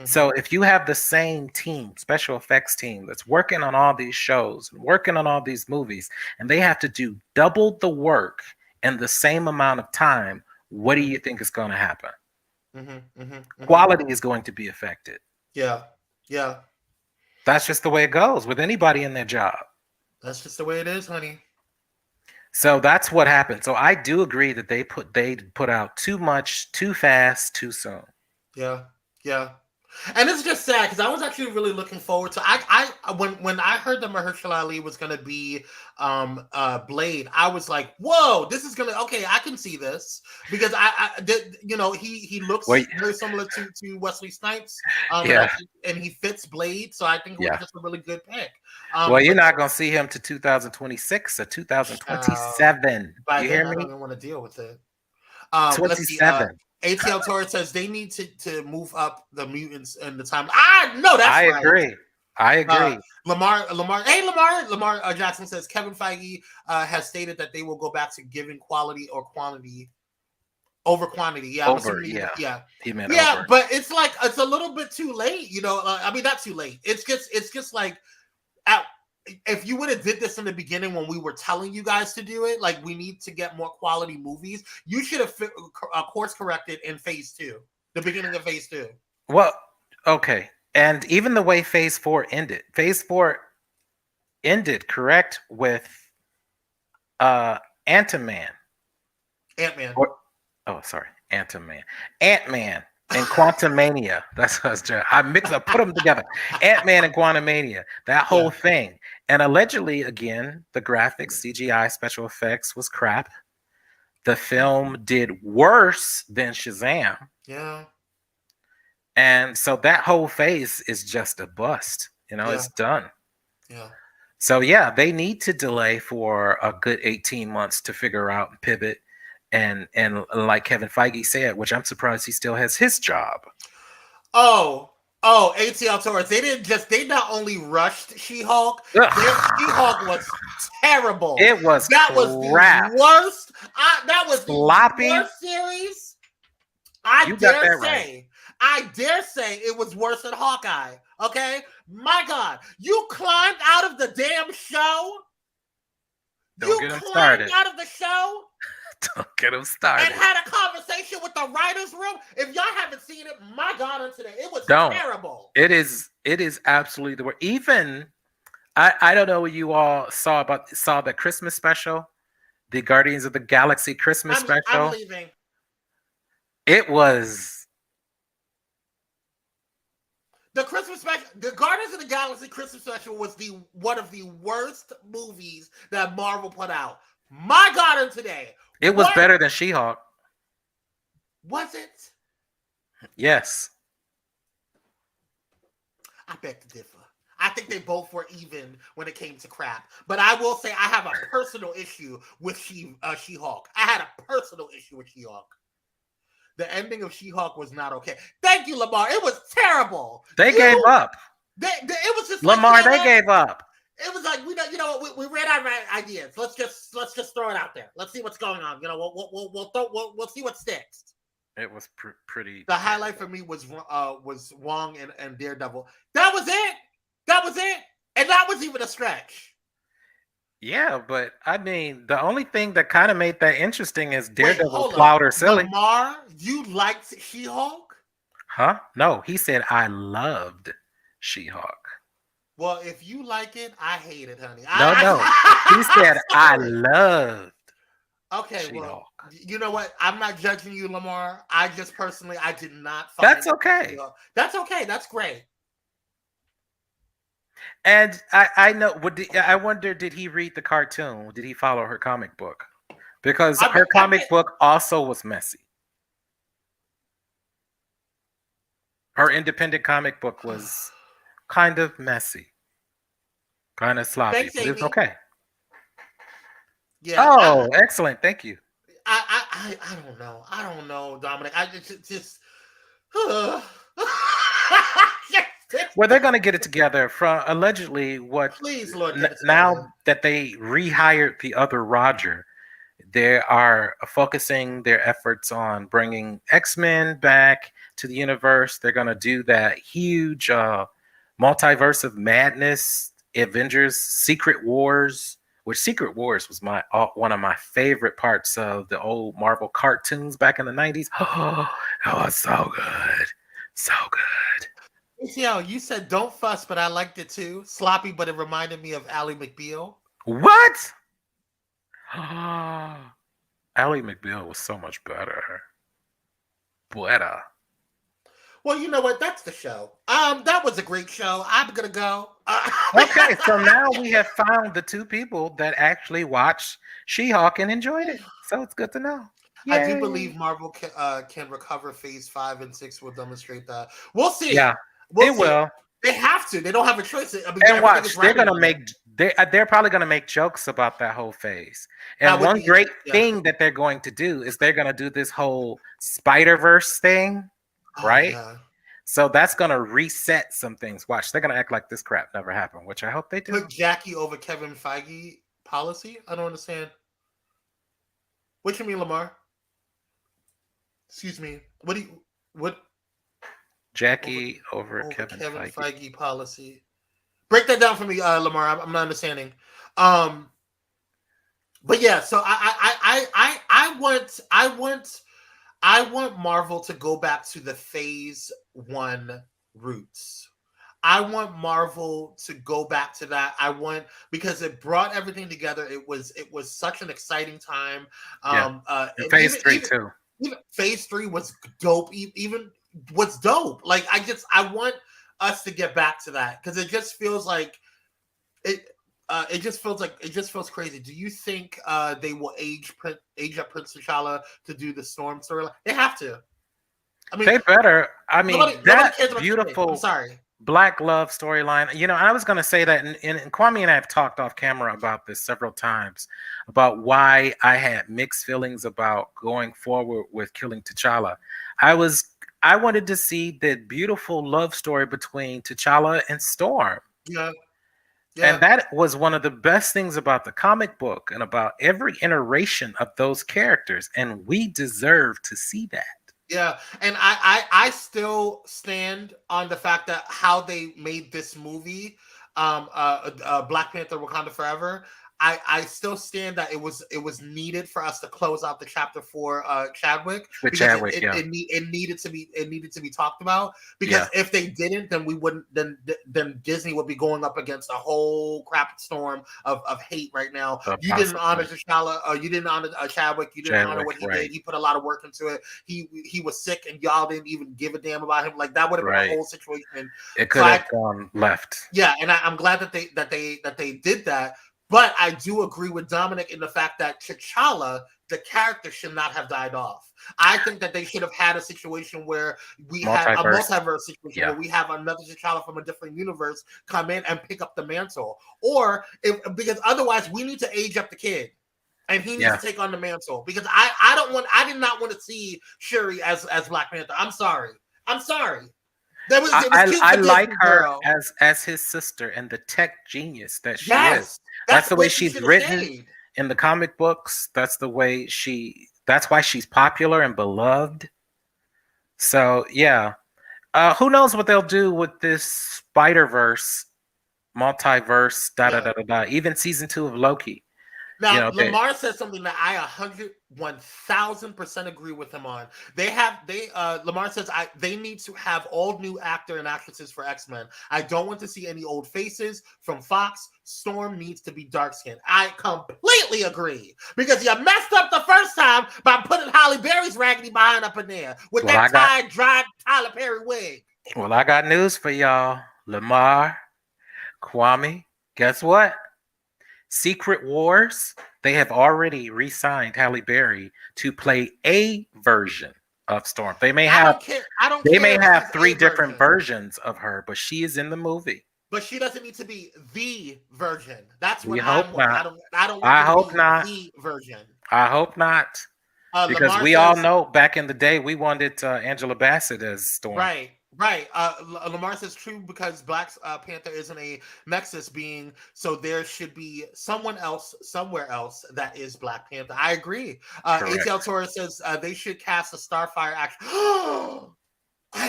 So if you have the same team, special effects team, that's working on all these shows, working on all these movies, and they have to do double the work in the same amount of time, what do you think is going to happen? Quality is going to be affected. Yeah. That's just the way it goes with anybody in their job. That's just the way it is, honey. So that's what happened. So I do agree that they put out too much, too fast, too soon. Yeah. And it's just sad because I was actually really looking forward to. When I heard that Mahershala Ali was going to be Blade, I was like, "Whoa, this is gonna okay." I can see this because he looks very similar to Wesley Snipes, and he fits Blade, so I think it was just a really good pick. Well, you're not going to see him to 2026 or 2027. By you then, hear me? I don't even want to deal with it. 27. ATL Torres says they need to move up the mutants in the time. I agree. Lamar Jackson says Kevin Feige has stated that they will go back to giving quality or quantity over quantity. Yeah, over. But it's like it's a little bit too late. Not too late. It's just like if you would have did this in the beginning when we were telling you guys to do it, like we need to get more quality movies, you should have course corrected in Phase 2, the beginning of Phase 2. Well, okay. And even the way Phase 4 ended, correct, with Ant-Man. Ant-Man and Quantumania. That's what I was trying. I put them together. Ant-Man and Quantumania. That whole thing. And allegedly, again, the graphics, CGI, special effects was crap. The film did worse than Shazam. Yeah. And so that whole phase is just a bust. It's done. Yeah. So yeah, they need to delay for a good 18 months to figure out and pivot. And like Kevin Feige said, which I'm surprised he still has his job. ATL Torres. They not only rushed She-Hulk, She-Hulk was terrible. That was the worst. That was sloppy. The worst series. I dare say it was worse than Hawkeye. Okay? My God. You climbed out of the damn show. Don't get him started. Out of the show. Don't get him started. And had a conversation with the writers' room. If y'all haven't seen it, my God, on today, it was terrible. It is absolutely the worst. Even I don't know what you all saw the Christmas special, the Guardians of the Galaxy Christmas special. I'm leaving. It was the Christmas special. The Guardians of the Galaxy Christmas special was one of the worst movies that Marvel put out. My God, on today. It was better than She-Hulk. Was it? Yes. I beg to differ. I think they both were even when it came to crap. But I will say I have a personal issue with She-Hulk. I had a personal issue with She-Hulk. The ending of She-Hulk was not okay. Thank you, Lamar. It was terrible. They gave up. It was just Lamar. Like, they gave up. It was like we ran out of ideas. Let's just throw it out there. Let's see what's going on. We'll see what sticks. It was pretty. The highlight for me was Wong and Daredevil. That was it. That was it, and that was even a stretch. Yeah, but I mean, the only thing that kind of made that interesting is Daredevil loud or silly. Lamar, you liked She-Hulk? Huh? No, he said I loved She-Hulk. Well, if you like it, I hate it, honey. No. He said I loved. Okay, She-Hulk. Well, you know what? I'm not judging you, Lamar. I just personally, I did not find That's okay. She-Hulk. That's okay. That's great. And I know. I wonder, did he read the cartoon? Did he follow her comic book? Because her comic book also was messy. Her independent comic book was kind of messy, kind of sloppy. Thanks, but it's Amy. okay. Yeah. Oh, excellent! Thank you. I don't know, Dominic. I just. Well, they're going to get it together from allegedly what. Please, Lord. Now that they rehired the other Roger, they are focusing their efforts on bringing X-Men back to the universe. They're going to do that huge multiverse of madness, Avengers, Secret Wars, which Secret Wars was one of my favorite parts of the old Marvel cartoons back in the 90s. Oh, it was so good. So good. Yo, you said don't fuss, but I liked it too. Sloppy, but it reminded me of Ally McBeal. What? Ally McBeal was so much better. Better. Well, you know what? That's the show. That was a great show. I'm gonna go. Okay, so now we have found the two people that actually watched She-Hulk and enjoyed it. So it's good to know. Yay. I do believe Marvel can recover Phase 5 and 6 will demonstrate that. We'll see. Yeah. We'll see. Will. They have to. They don't have a choice. I mean, and watch, they're gonna make. They're probably gonna make jokes about that whole phase. And one great thing that they're going to do is they're gonna do this whole Spider-Verse thing, right? Yeah. So that's gonna reset some things. Watch, they're gonna act like this crap never happened, which I hope they do. Put Jackie over Kevin Feige policy. I don't understand. What you mean, Lamar? Excuse me. What? Jackie over Kevin Feige policy. Break that down for me, Lamar. I'm not understanding. But yeah, so I want Marvel to go back to the Phase 1 roots. I want Marvel to go back to that. Because it brought everything together. It was such an exciting time. Phase 3 too. Even Phase 3 was dope. Even what's dope. Like I want us to get back to that because it just feels like it. It just feels crazy. Do you think they will age up Prince T'Challa to do the Storm storyline? They have to. I mean, they better. I mean, that beautiful. I'm sorry. Black love storyline. You know, I was going to say that, and Kwame and I have talked off camera about this several times about why I had mixed feelings about going forward with killing T'Challa. I wanted to see the beautiful love story between T'Challa and Storm. Yeah. And that was one of the best things about the comic book and about every iteration of those characters. And we deserve to see that. Yeah, and I still stand on the fact that how they made this movie, Black Panther: Wakanda Forever. I still stand that it was needed for us to close out the chapter for Chadwick. With Chadwick, it needed to be talked about because if they didn't, then we wouldn't. Then Disney would be going up against a whole crap storm of hate right now. You didn't honor T'Challa. You didn't honor Chadwick. You didn't honor what he did. He put a lot of work into it. He was sick, and y'all didn't even give a damn about him. Like that would have been a whole situation. It could have gone left. Yeah, and I'm glad that they did that. But I do agree with Dominic in the fact that T'Challa, the character, should not have died off. I think that they should have had a situation where we have a multiverse situation where we have another T'Challa from a different universe come in and pick up the mantle. Or because otherwise we need to age up the kid. And he needs to take on the mantle. Because I did not want to see Shuri as Black Panther. I'm sorry. I like her as his sister and the tech genius that she is. That's the way she's written in the comic books. That's the way that's why she's popular and beloved. So yeah. Who knows what they'll do with this Spider-Verse, multiverse, even season 2 of Loki. Now, Lamar says something that I 1,000% agree with him on. Lamar says they need to have all new actor and actresses for X-Men. I don't want to see any old faces from Fox. Storm needs to be dark skinned. I completely agree because you messed up the first time by putting Halle Berry's raggedy behind up in there with that dry Tyler Perry wig. Well, I got news for y'all. Lamar, Kwame, guess what? Secret Wars, they have already re-signed Halle Berry to play a version of Storm. They may have 3 different versions of her, but she is in the movie. But she doesn't need to be the version. That's what I hope not. The version. I hope not. Because Lamar we all know back in the day we wanted Angela Bassett as Storm. Right. Lamar says true because Black Panther isn't a Nexus being, so there should be someone else somewhere else that is Black Panther. I agree. ATL Torres says they should cast a Starfire action. I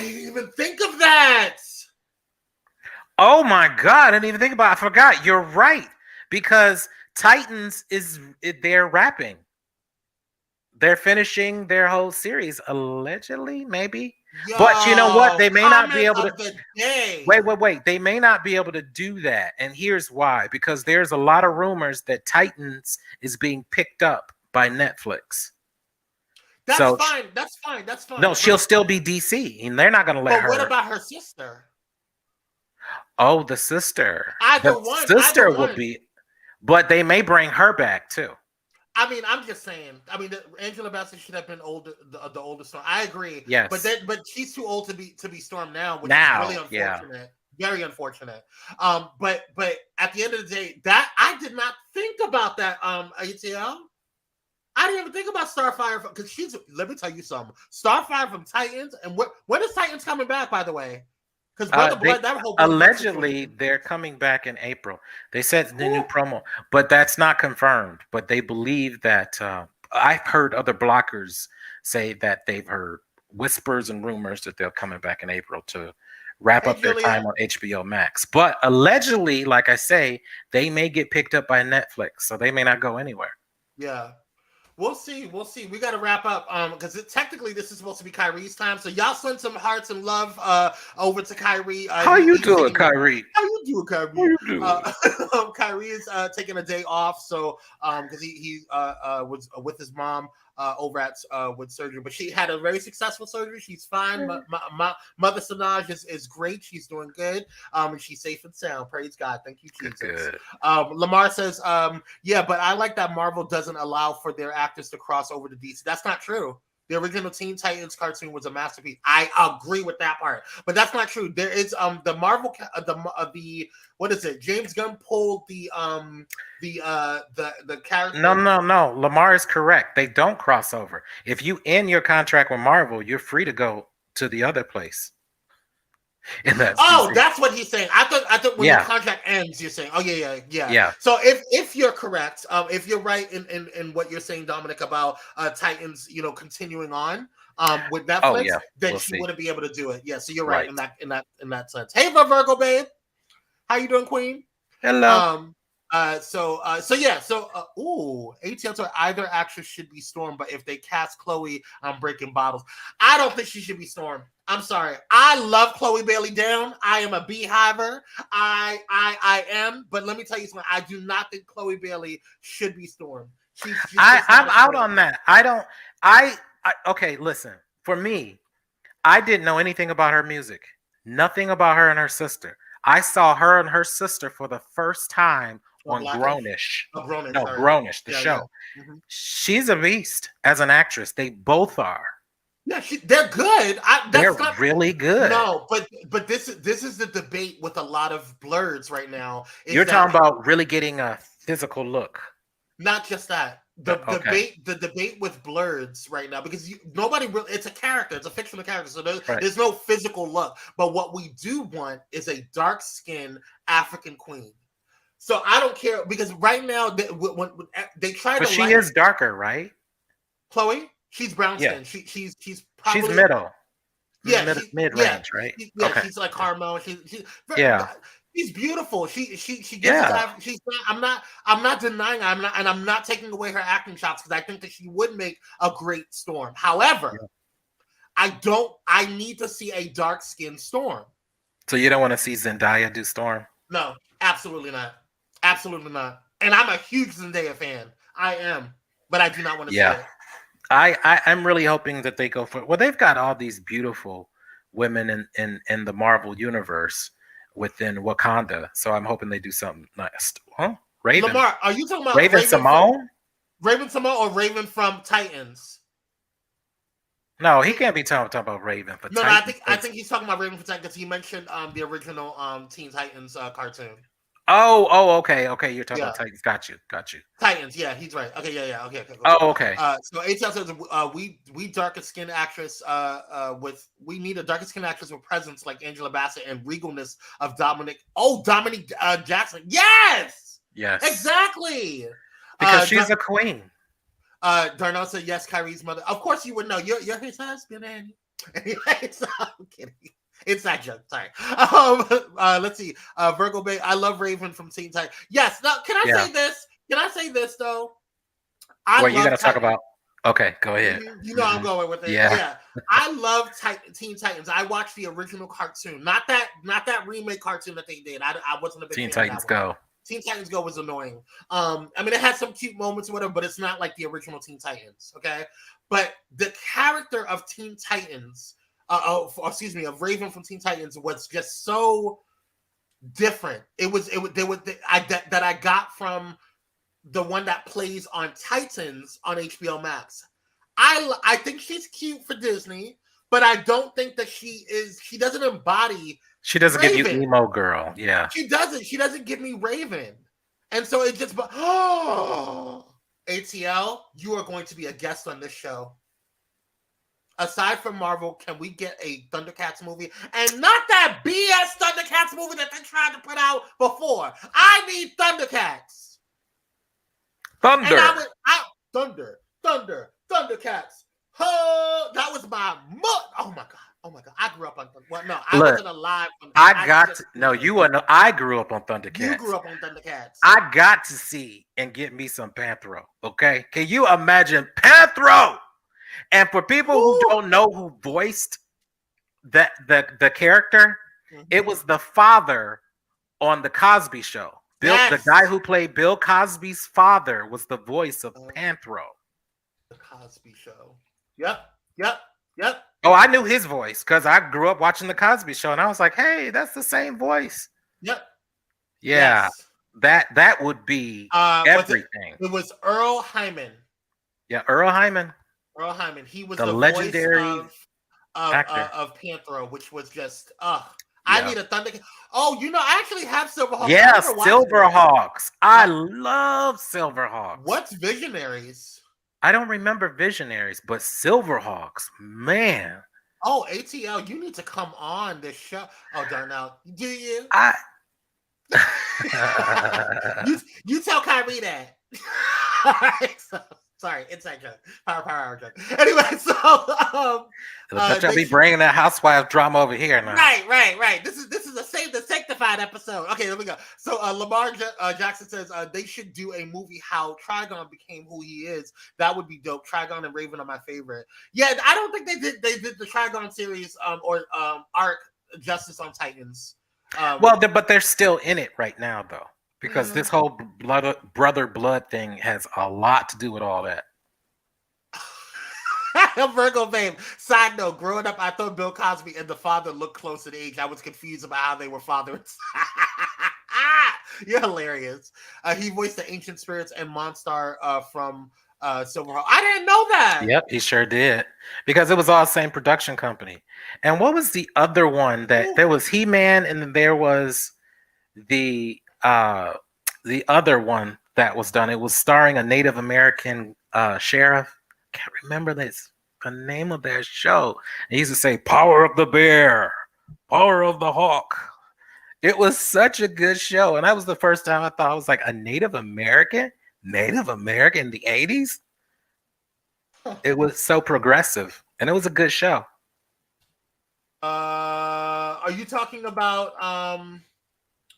didn't even think of that. Oh my God, I didn't even think about it. I forgot. You're right. Because Titans they're wrapping. They're finishing their whole series, allegedly, maybe. Yo, but you know what? They may not be able to. Wait. They may not be able to do that. And here's why. Because there's a lot of rumors that Titans is being picked up by Netflix. That's fine. No, she'll still be DC. And they're not going to let her. But what about her sister? Oh, the sister. Either one will be. But they may bring her back, too. I mean, I'm just saying. I mean, Angela Bassett should have been the oldest Storm. I agree. Yes, but she's too old to be Storm now, which is really unfortunate. Yeah. Very unfortunate. But at the end of the day, that I did not think about that. ATL. I didn't even think about Starfire because she's. Let me tell you something. Starfire from Titans, and when is Titans coming back? By the way. Because that whole allegedly they're coming back in April. They said the new promo, but that's not confirmed. But they believe that I've heard other bloggers say that they've heard whispers and rumors that they're coming back in April to wrap up their time on HBO Max. But allegedly, like I say, they may get picked up by Netflix, so they may not go anywhere. Yeah. We'll see. We got to wrap up because technically this is supposed to be Kyrie's time. So y'all send some hearts and love over to Kyrie. How you doing, Kyrie? Kyrie is taking a day off, so because he was with his mom over at with surgery, but she had a very successful surgery. She's fine. My mother Sanaj is great. She's doing good. And she's safe and sound. Praise God. Thank you, Jesus. Good. Lamar says, yeah, but I like that Marvel doesn't allow for their actors to cross over to DC. That's not true. The original Teen Titans cartoon was a masterpiece. I agree with that part, but that's not true. There is the Marvel the what is it? James Gunn pulled the character. No. Lamar is correct. They don't cross over. If you end your contract with Marvel, you're free to go to the other place. That's what he's saying. I thought when the contract ends, you're saying, yeah. So if you're correct, if you're right in what you're saying, Dominic, about Titans, continuing on with Netflix, then she wouldn't be able to do it. Yeah, so you're right in that sense. Hey, Virgo babe, how you doing, Queen? Hello. ATL either actress should be Storm, but if they cast Chloe, I'm breaking bottles. I don't think she should be Storm. I'm sorry. I love Chloe Bailey down. I am a beehiver. I am, but let me tell you something. I do not think Chloe Bailey should be Storm. I'm out on that. Okay, listen. For me, I didn't know anything about her music. Nothing about her and her sister. I saw her and her sister for the first time on Grownish. Grownish. No, Sorry. Grownish, the Yeah, show. yeah. Mm-hmm. She's a beast as an actress. They both are. Yeah, they're good. They're really good. No, but this is the debate with a lot of Blerds right now. You're talking about really getting a physical look. Not just that. The debate with Blerds right now, because nobody really, it's a character, it's a fictional character, so there's no physical look. But what we do want is a dark skinned African queen. So I don't care, because right now when they try to. But she is darker, right? Chloe, she's brown skin. She's probably, she's middle. Yeah, mid range, right? She's like Carmel. She's beautiful. She gets she's not. I'm not denying her. I'm not taking away her acting chops, because I think that she would make a great Storm. However, I need to see a dark skinned Storm. So you don't want to see Zendaya do Storm? No, absolutely not. Absolutely not. And I'm a huge Zendaya fan. I am, but I do not want to see it. I'm really hoping that they go for. Well, they've got all these beautiful women in the Marvel universe within Wakanda, so I'm hoping they do something nice. Huh? Raven. Lamar, are you talking about Raven Simone? Raven Simone or Raven from Titans? No, he can't be talking about Raven for Titans. No, I think he's talking about Raven for Titans, because he mentioned the original Teen Titans cartoon. Oh, okay. You're talking about Titans. Got you. Titans, yeah, he's right. Okay, yeah. Okay. Oh, okay. So ATL says we darker skinned actress we need a darker skinned actress with presence like Angela Bassett and regalness of Dominic Jackson. Yes, exactly. Because she's a queen. Darnell said yes. Kyrie's mother. Of course you would know. You're his husband, and anyway, so I'm kidding. It's that joke. Sorry. Let's see. Virgo Bay. I love Raven from Teen Titans. Yes. Now, can I say this? Can I say this though? What you gotta talk about? Okay, go ahead. You know I'm going with it. Yeah. I love Teen Titans. I watched the original cartoon, not that remake cartoon that they did. I wasn't a big Teen fan Titans of that one. Go. Teen Titans Go was annoying. I mean, it had some cute moments with them, but it's not like the original Teen Titans. Okay, but the character of Teen Titans. Of Raven from Teen Titans was just so different. That I got from the one that plays on Titans on HBO Max. I think she's cute for Disney, but I don't think that she doesn't embody. She doesn't Raven. give you emo girl. Yeah. She doesn't give me Raven. And so it just ATL, you are going to be a guest on this show. Aside from Marvel, can we get a Thundercats movie? And not that BS Thundercats movie that they tried to put out before. I need Thundercats. Thunder. Thundercats. Oh, that was my Oh my god. I grew up on I wasn't alive. I grew up on Thundercats. You grew up on Thundercats. I got to see and get me some Panthro. Okay, can you imagine Panthro? And for people who don't know who voiced the character, it was the father on the Cosby Show. The guy who played Bill Cosby's father was the voice of Panthro. The Cosby Show. Yep. Oh, I knew his voice because I grew up watching the Cosby Show, and I was like, "Hey, that's the same voice." Yep. Yeah, that would be everything. It was Earl Hyman. Yeah, Earl Hyman. He was the legendary voice of Panthro, which was just I need a Thundercat. Oh, I actually have Silverhawks. Yeah, Silverhawks. I love Silverhawks. What's Visionaries? I don't remember Visionaries, but Silverhawks, man. Oh, ATL, you need to come on this show. Oh, Darnell, do you? You tell Kyrie that. Sorry, inside joke. Power joke. Anyway, so I'll be bringing that housewife drama over here now. Right. This is a Save the Sanctified episode. Okay, there we go. So Lamar Jackson says they should do a movie how Trigon became who he is. That would be dope. Trigon and Raven are my favorite. Yeah, I don't think they did the Trigon series or arc justice on Titans. But they're still in it right now though. Because this whole brother blood thing has a lot to do with all that. Virgo babe. Side note, growing up, I thought Bill Cosby and the father looked close in age. I was confused about how they were father and son. You're hilarious. He voiced the ancient spirits and Monstar from Silverhawk. I didn't know that. Yep, he sure did. Because it was all the same production company. And what was the other one that there was He-Man, and then there was the other one that was done. It was starring a Native American sheriff. Can't remember the name of that show. He used to say, "Power of the bear, power of the hawk." It was such a good show, and that was the first time I thought I was like a Native American in the 80s. It was so progressive, and it was a good show. Are you talking about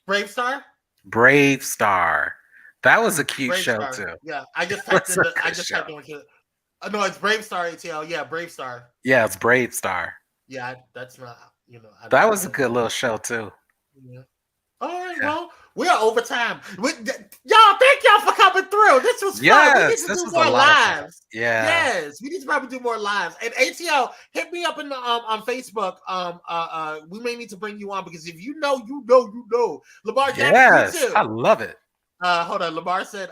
Brave Star? Brave Star. That was a cute Brave show Star. too. Yeah, I just typed in no, it's Brave Star ATL. Yeah, Brave Star. Yeah, it's Brave Star. Yeah, that's not, that was a good little show too. Yeah. All right, well, we're over time. Y'all, thank y'all for coming through. This was fun. We need to do more lives. Yeah. Yes, we need to probably do more lives. And ATL, hit me up in the, on Facebook. We may need to bring you on because if you know. Lamar Jackson, yes, too. I love it. Hold on. Lamar said,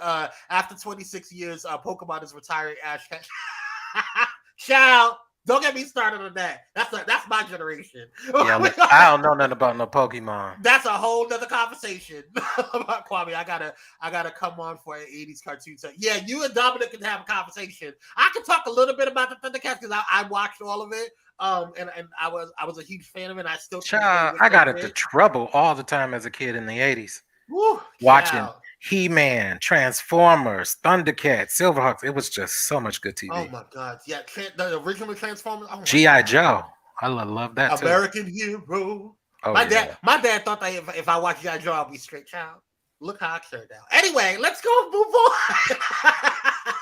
after 26 years, Pokemon is retiring Ash. Shout. Don't get me started on that. That's my generation. Yeah, look, I don't know nothing about no Pokemon. That's a whole nother conversation about Kwame. I gotta come on for an 80s cartoon. So yeah, you and Dominic can have a conversation. I can talk a little bit about the Thundercats because I watched all of it. And I was a huge fan of it. And I still I got into trouble all the time as a kid in the 80s. Woo, watching He-Man, Transformers, Thundercats, Silverhawks. It was just so much good TV. Oh my God. Yeah, the original Transformers. Oh G.I. Joe. I love that too. American Hero. Oh, my dad thought that if I watched G.I. Joe, I'd be straight child. Look how I turned out. Anyway, let's go move on.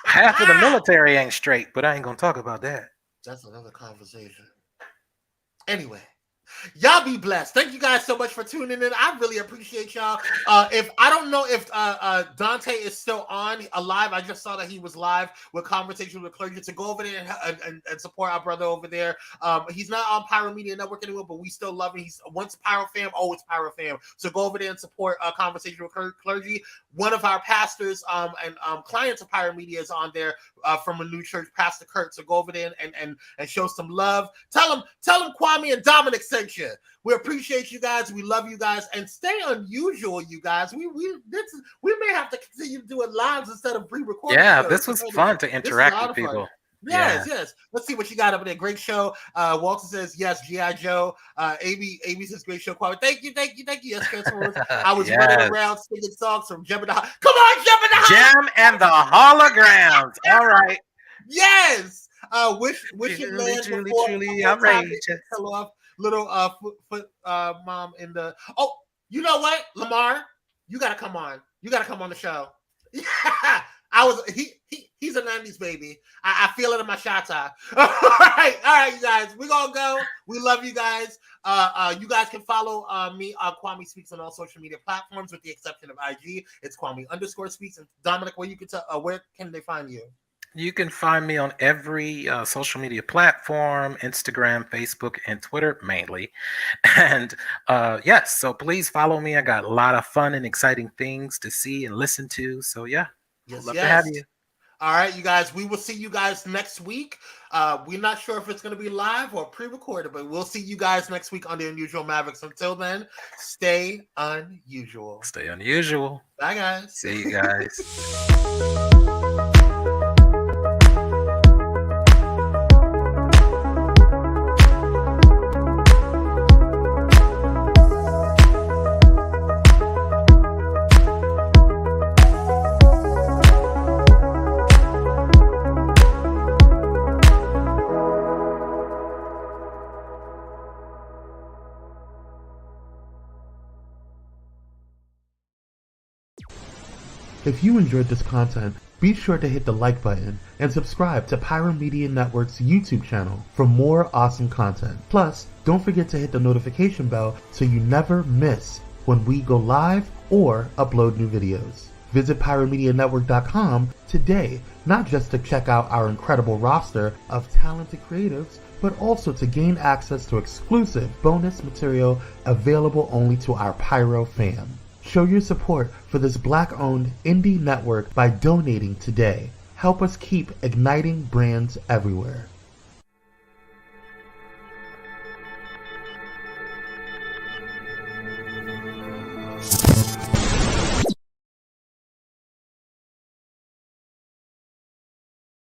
Half of the military ain't straight, but I ain't gonna talk about that. That's another conversation. Anyway. Y'all be blessed. Thank you guys so much for tuning in. I really appreciate y'all. If I don't know if Dante is still on alive, I just saw that he was live with Conversation with Clergy. To go over there and support our brother over there. He's not on Pyro Media Network anymore, but we still love him. He's once Pyro fam, always Pyro fam. So go over there and support Conversation with Clergy. One of our pastors and clients of Pyro Media is on there from a new church, Pastor Kurt. So go over there and show some love. Tell him Kwame and Dominic sent you. We appreciate you guys. We love you guys, and stay unusual, you guys. We may have to continue doing lives instead of pre-recording. Yeah, this was fun to interact with people. Yes. Let's see what you got up there. Great show. Walter says yes. G.I. Joe. Amy says great show. Kwame, thank you. Yes, I was running around singing songs from Gem and the Come on, Gem and the Holograms. All right. Yes. Wishing land truly outrageous. Tell off little foot mom in the. Oh, you know what, Lamar? You gotta come on. You gotta come on the show. Yeah. He's a 90s baby. I feel it in my shot eye. All right, you guys. We're gonna go. We love you guys. You guys can follow me on Kwame Speaks on all social media platforms, with the exception of IG. It's Kwame_Speaks. And Dominic, where can they find you? You can find me on every social media platform, Instagram, Facebook, and Twitter mainly. And yes, so please follow me. I got a lot of fun and exciting things to see and listen to. So yeah, love to have you. All right, you guys, we will see you guys next week. We're not sure if it's going to be live or pre-recorded, but we'll see you guys next week on the Unusual Mavericks. Until then, stay unusual. Stay unusual. Bye, guys. See you guys. If you enjoyed this content, be sure to hit the like button and subscribe to Pyro Media Network's YouTube channel for more awesome content. Plus, don't forget to hit the notification bell so you never miss when we go live or upload new videos. Visit pyromedianetwork.com today, not just to check out our incredible roster of talented creatives, but also to gain access to exclusive bonus material available only to our Pyro fam. Show your support for this Black-owned indie network by donating today. Help us keep igniting brands everywhere.